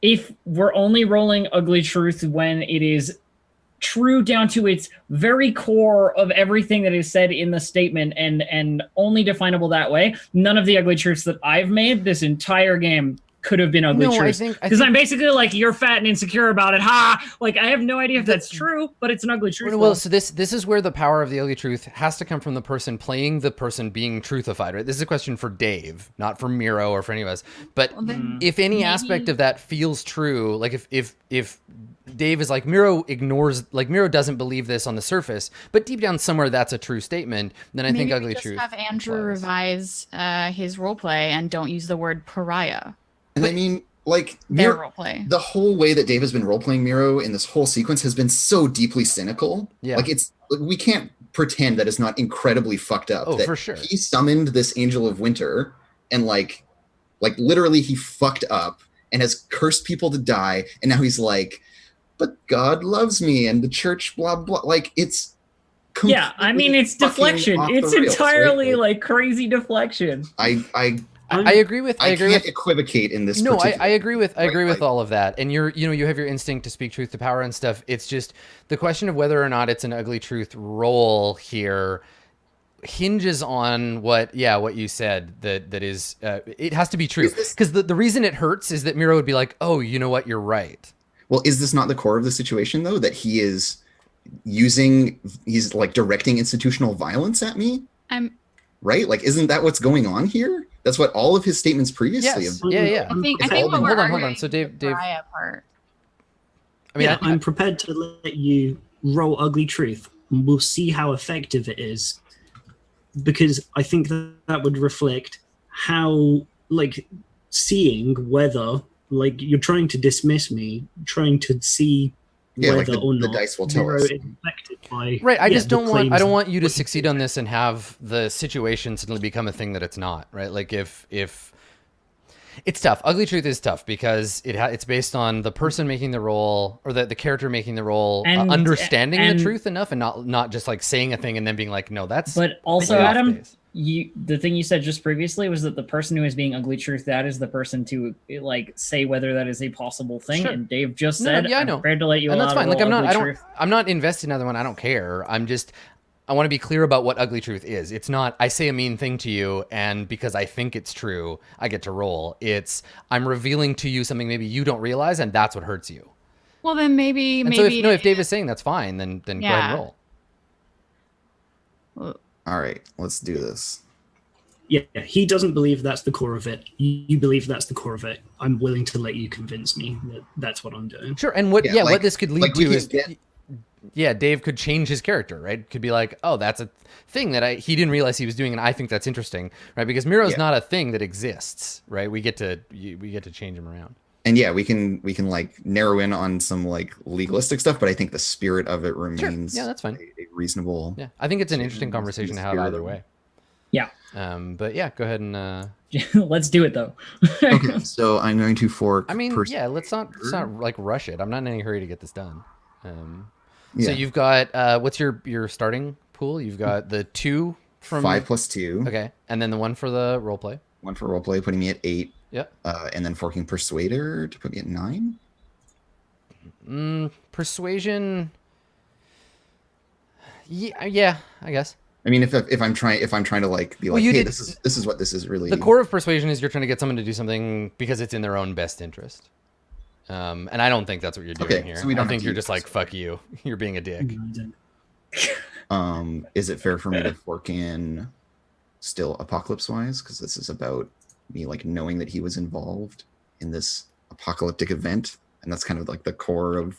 if we're only rolling ugly truth when it is true down to its very core of everything that is said in the statement and only definable that way, none of the ugly truths that I've made this entire game could have been ugly No, I truths. think- Because I'm basically like, you're fat and insecure about it. Ha! Like, I have no idea if that's true, but it's an ugly truth. Well, so this is where the power of the ugly truth has to come from the person playing the person being truthified, right? This is a question for Dave, not for Miro or for any of us. But Well, then if any maybe- aspect of that feels true, like if Dave is like Miro doesn't believe this on the surface, but deep down somewhere that's a true statement, then I think maybe we ugly just truth. have Andrew applies. revise his role play and don't use the word pariah. And I mean, like, Their Miro, role play. the whole way that Dave has been role-playing Miro in this whole sequence has been so deeply cynical. Yeah. Like, we can't pretend that it's not incredibly fucked up. Oh, that for sure. He summoned this Angel of Winter and like literally he fucked up and has cursed people to die. And now he's like, but God loves me and the church, blah, blah. Like, it's Yeah, I mean, it's fucking deflection. off the It's rails, entirely right? like crazy deflection. I agree with. I can't equivocate in this. No, particular I agree with. I agree with like- all of that. And you have your instinct to speak truth to power and stuff. It's just the question of whether or not it's an ugly truth role here hinges on what you said, that is it has to be true, Is this- because the reason it hurts is that Miro would be like, oh, you know what, you're right. Well, is this not the core of the situation though? That he's like directing institutional violence at me, right? Like, isn't that what's going on here? That's what all of his statements previously Yes. have. Yeah. I think Hold what on, we're hold on. arguing So is Dave- the pariah part. I mean, Yeah, I'm prepared to let you roll ugly truth, and we'll see how effective it is. Because I think that would reflect how, like, seeing whether, like, you're trying to dismiss me, trying to see Yeah, like whether or the not dice will tell Miro us. is affected by. Right. I yeah, just the don't want. I claims don't that want you to what succeed said. on this and have the situation suddenly become a thing that it's not. Right. Like if it's tough. Ugly truth is tough because it's based on the person making the role or the character making the role understanding the truth enough and not just like saying a thing and then being like, no, that's. But also, way off Adam, base. the thing you said just previously was that the person who is being ugly truth, that is the person to like say whether that is a possible thing. Sure. And Dave just No, said, yeah, I I'm know. prepared to let you And allow that's fine. to Like roll ugly truth. I'm not invested in another one. I don't care. I want to be clear about what ugly truth is. It's not I say a mean thing to you and because I think it's true, I get to roll. It's I'm revealing to you something maybe you don't realize and that's what hurts you. Well, then maybe And maybe so if Dave is saying that's fine, then go ahead and Yeah. roll. All right, let's do this. Yeah, he doesn't believe that's the core of it. You believe that's the core of it. I'm willing to let you convince me that that's what I'm doing. Sure. And what Yeah, what like- this could lead like we to can is get- yeah, Dave could change his character, right? Could be like, oh, that's a thing that he didn't realize he was doing, and I think that's interesting, right? Because Miro's Yeah. not a thing that exists, right? We get to change him around. And yeah, we can like narrow in on some like legalistic stuff, but I think the spirit of it remains Yeah, that's fine. a reasonable. Yeah, I think it's an interesting conversation to have either way. Yeah. But yeah, go ahead and. Let's do it though. Okay, so I'm going to fork. I mean, yeah, let's not like rush it. I'm not in any hurry to get this done. So Yeah. you've got what's your starting pool? You've got the 2 from 5 plus 2. Okay, and then the 1 for the role play. 1 for roleplay, putting me at 8. Yep. And then forking Persuader to put me at 9. Persuasion. Yeah, I guess. I mean, if I'm trying to like be Well, like, you hey, did- this is what this is really. The core of persuasion is you're trying to get someone to do something because it's in their own best interest. And I don't think that's what you're doing Okay, here. so we don't I have think to you're use just like, fuck you. You're being a dick. Is it fair for me to fork in still Apocalypse Wise? Because this is about me like knowing that he was involved in this apocalyptic event, and that's kind of like the core of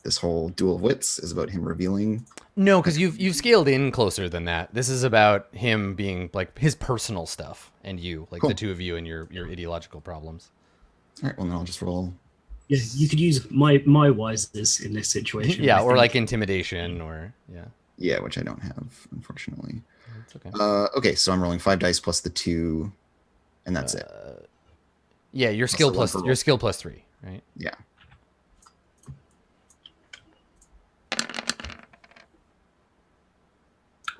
this whole Duel of Wits is about him revealing. No, because you've scaled in closer than that. This is about him being like his personal stuff and you, like Cool. the two of you and your ideological problems. All right, well then I'll just roll. Yeah, you could use my wises in this situation. Yeah, I or think. like intimidation, or yeah. Yeah, which I don't have, unfortunately. It's okay. Okay, so I'm rolling 5 dice plus the 2, and that's it. Yeah, your skill the one plus for your roll. skill plus 3, right? Yeah.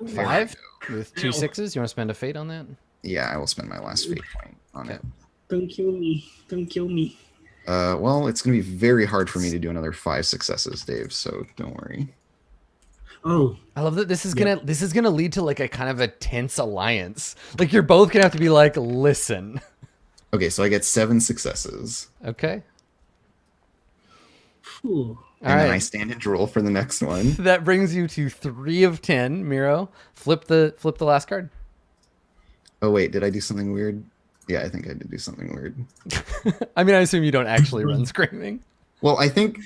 There we 5 go. with 2 6s. You want to spend a fate on that? Yeah, I will spend my last fate point on it. Don't kill me. Don't kill me. Well, it's going to be very hard for me to do another 5 successes, Dave, so don't worry. Oh, I love that this is gonna lead to like a kind of a tense alliance. Like you're both gonna have to be like, listen. Okay, so I get 7 successes. Okay. phew. And then I right. stand and drool for the next one. That brings you to 3 of 10, Miro. Flip the last card. Oh wait, did I do something weird? Yeah, I think I did do something weird. I mean, I assume you don't actually run screaming. Well, I think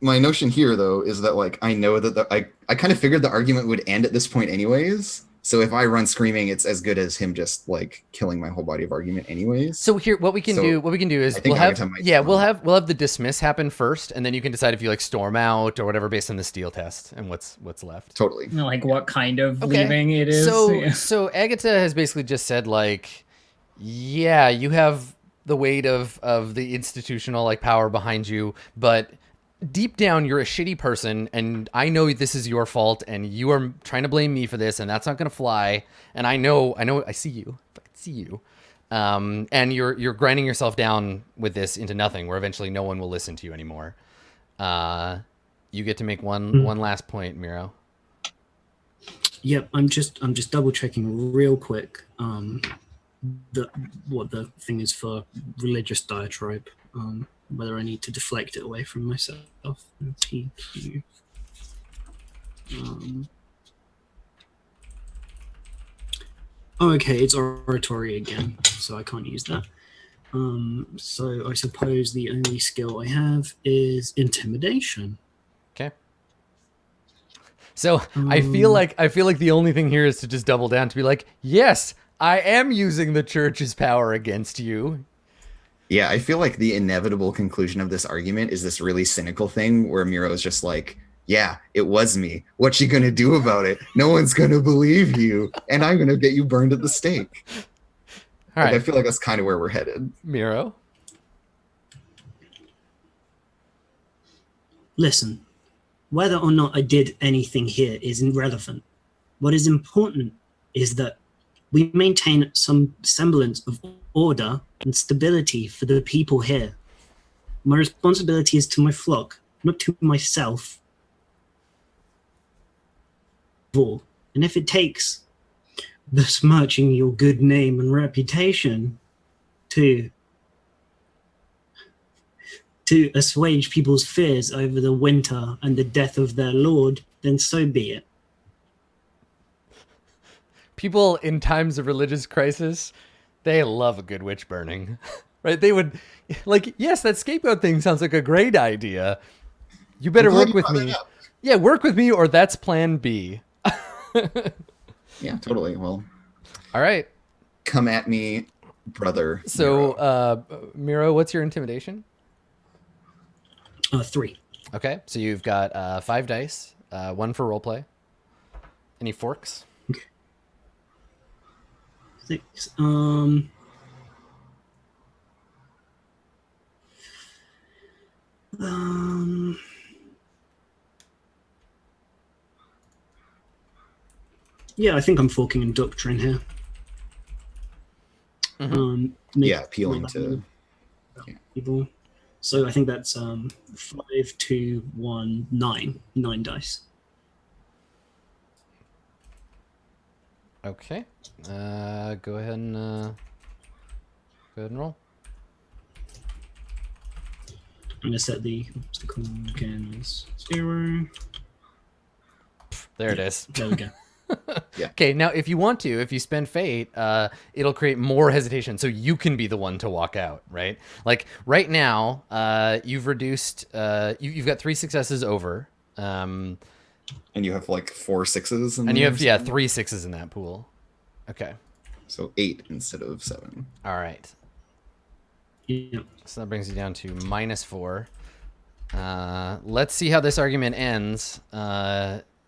my notion here though is that like I know that I kind of figured the argument would end at this point anyways. So if I run screaming, it's as good as him just like killing my whole body of argument anyways. So here, what we can So, do is I think we'll have Agatha might we'll storm. have the dismiss happen first, and then you can decide if you like storm out or whatever based on the steel test and what's left. Totally. Like what kind of Okay. leaving it is. So Yeah. so Agatha has basically just said like, yeah, you have the weight of the institutional like power behind you, but deep down you're a shitty person and I know this is your fault and you are trying to blame me for this and that's not going to fly. And I know I see you. I see you. And you're grinding yourself down with this into nothing where eventually no one will listen to you anymore. You get to make one last point, Miro. Yep, I'm just double checking real quick. What the thing is for religious diatribe. Whether I need to deflect it away from myself. PQ. Oh, okay, it's oratory again, so I can't use that. So I suppose the only skill I have is intimidation. Okay. So I feel like the only thing here is to just double down to be like, yes, I am using the church's power against you. Yeah, I feel like the inevitable conclusion of this argument is this really cynical thing where Miro is just like, yeah, it was me. What you gonna do about it? No one's gonna believe you, and I'm gonna get you burned at the stake. All Like, I right, feel like that's kind of where we're headed. Miro. Listen, whether or not I did anything here is irrelevant. What is important is that we maintain some semblance of order and stability for the people here. My responsibility is to my flock, not to myself. And if it takes besmirching your good name and reputation to assuage people's fears over the winter and the death of their lord, then so be it. People in times of religious crisis, they love a good witch burning, right? They would, like, yes, that scapegoat thing sounds like a great idea. You better I'm glad work you with brought me. that up. Yeah, work with me, or that's plan B. Yeah, totally. Well, All right. come at me, brother. So, Miro, what's your intimidation? 3. Okay, so you've got 5 dice, 1 for roleplay. Any forks? 6. Yeah, I think I'm forking in doctrine here. Yeah, appealing to. People. So I think that's 5, 2, 1, 9. 9 dice. Okay. Go ahead and roll. I'm gonna set the obstacle again as 0. There it is. There we go. Okay, now if you want to, if you spend fate, it'll create more hesitation, so you can be the one to walk out, right? Like right now, you've reduced, you've got 3 successes over, And you have like 4 6s, and you have 3 6s in that pool. Okay, so 8 instead of 7. all right. Yeah. So that brings you down to -4. Let's see how this argument ends.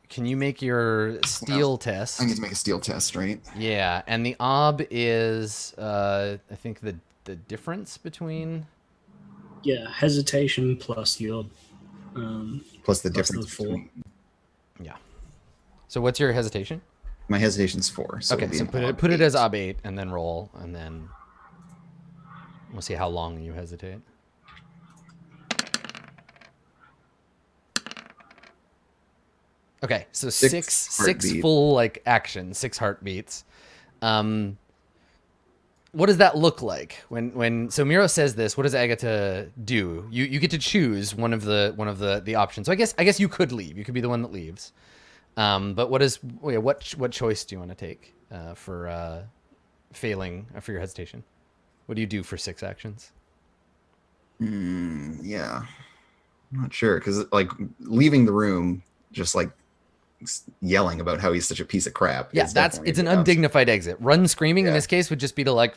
Can you make your steel test? I need to make a steel test, right? Yeah, and the ob is, I think the difference between. Yeah, hesitation plus your Plus the plus difference the 4. between Yeah. So what's your hesitation? my hesitation's 4. So Okay, it'll be so an put it odd put it as 8. ob 8 and then roll, and then we'll see how long you hesitate. Okay, so six heartbeat. full like action, 6 heartbeats. What does that look like when so Miro says this? What does Agatha do? You get to choose one of the options. So I guess you could leave. You could be the one that leaves. But what choice do you want to take for failing for your hesitation? What do you do for 6 actions? Yeah, I'm not sure because like leaving the room, just like yelling about how he's such a piece of crap. Yeah, is definitely it's an the option. undignified exit. Run screaming in Yeah. this case would just be to like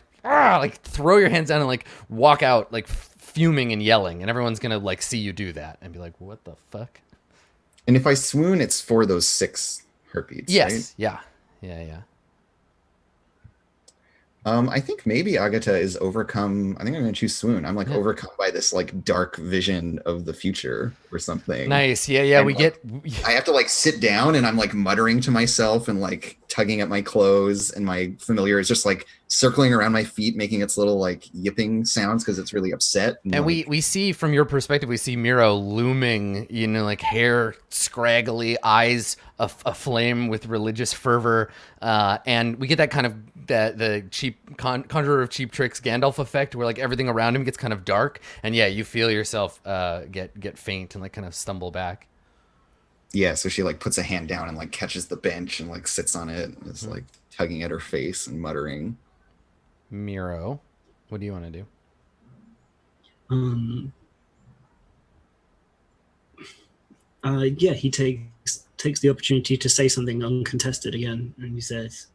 throw your hands down and like walk out like fuming and yelling, and everyone's gonna like see you do that and be like, "What the fuck?" And if I swoon, it's for those 6 heartbeats. Yes, Right? yeah. I think maybe Agatha is overcome. I think I'm gonna choose swoon. I'm like overcome by this like dark vision of the future or something. Nice, yeah. And, We like, get I have to like sit down and I'm like muttering to myself and like tugging at my clothes, and my familiar is just like circling around my feet, making its little like yipping sounds because it's really upset. and like, we see from your perspective, we see Miro looming, like hair scraggly, eyes aflame with religious fervor, and we get that kind of the cheap conjurer of cheap tricks Gandalf effect, where like everything around him gets kind of dark, and you feel yourself get faint and like kind of stumble back. yeah, so she like puts a hand down and like catches the bench and like sits on it and is like tugging at her face and muttering. Miro, what do you want to do? Yeah, he takes the opportunity to say something uncontested again, and he says,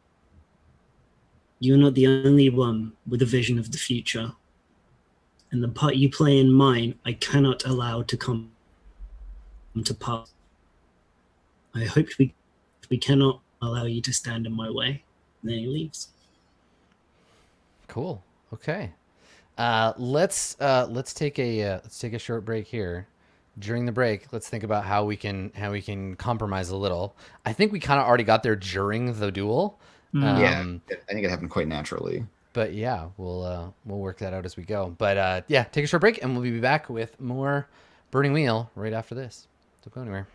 "You're not the only one with a vision of the future. and the part you play in mine, I cannot allow to come to pass. I hoped we cannot allow you to stand in my way. And then he leaves. Cool. Okay. Let's take a short break here. During the break, let's think about how we can compromise a little. I think we kind of already got there during the duel. Yeah, I think it happened quite naturally. But yeah, we'll work that out as we go. But yeah, take a short break and we'll be back with more Burning Wheel right after this. Don't go anywhere.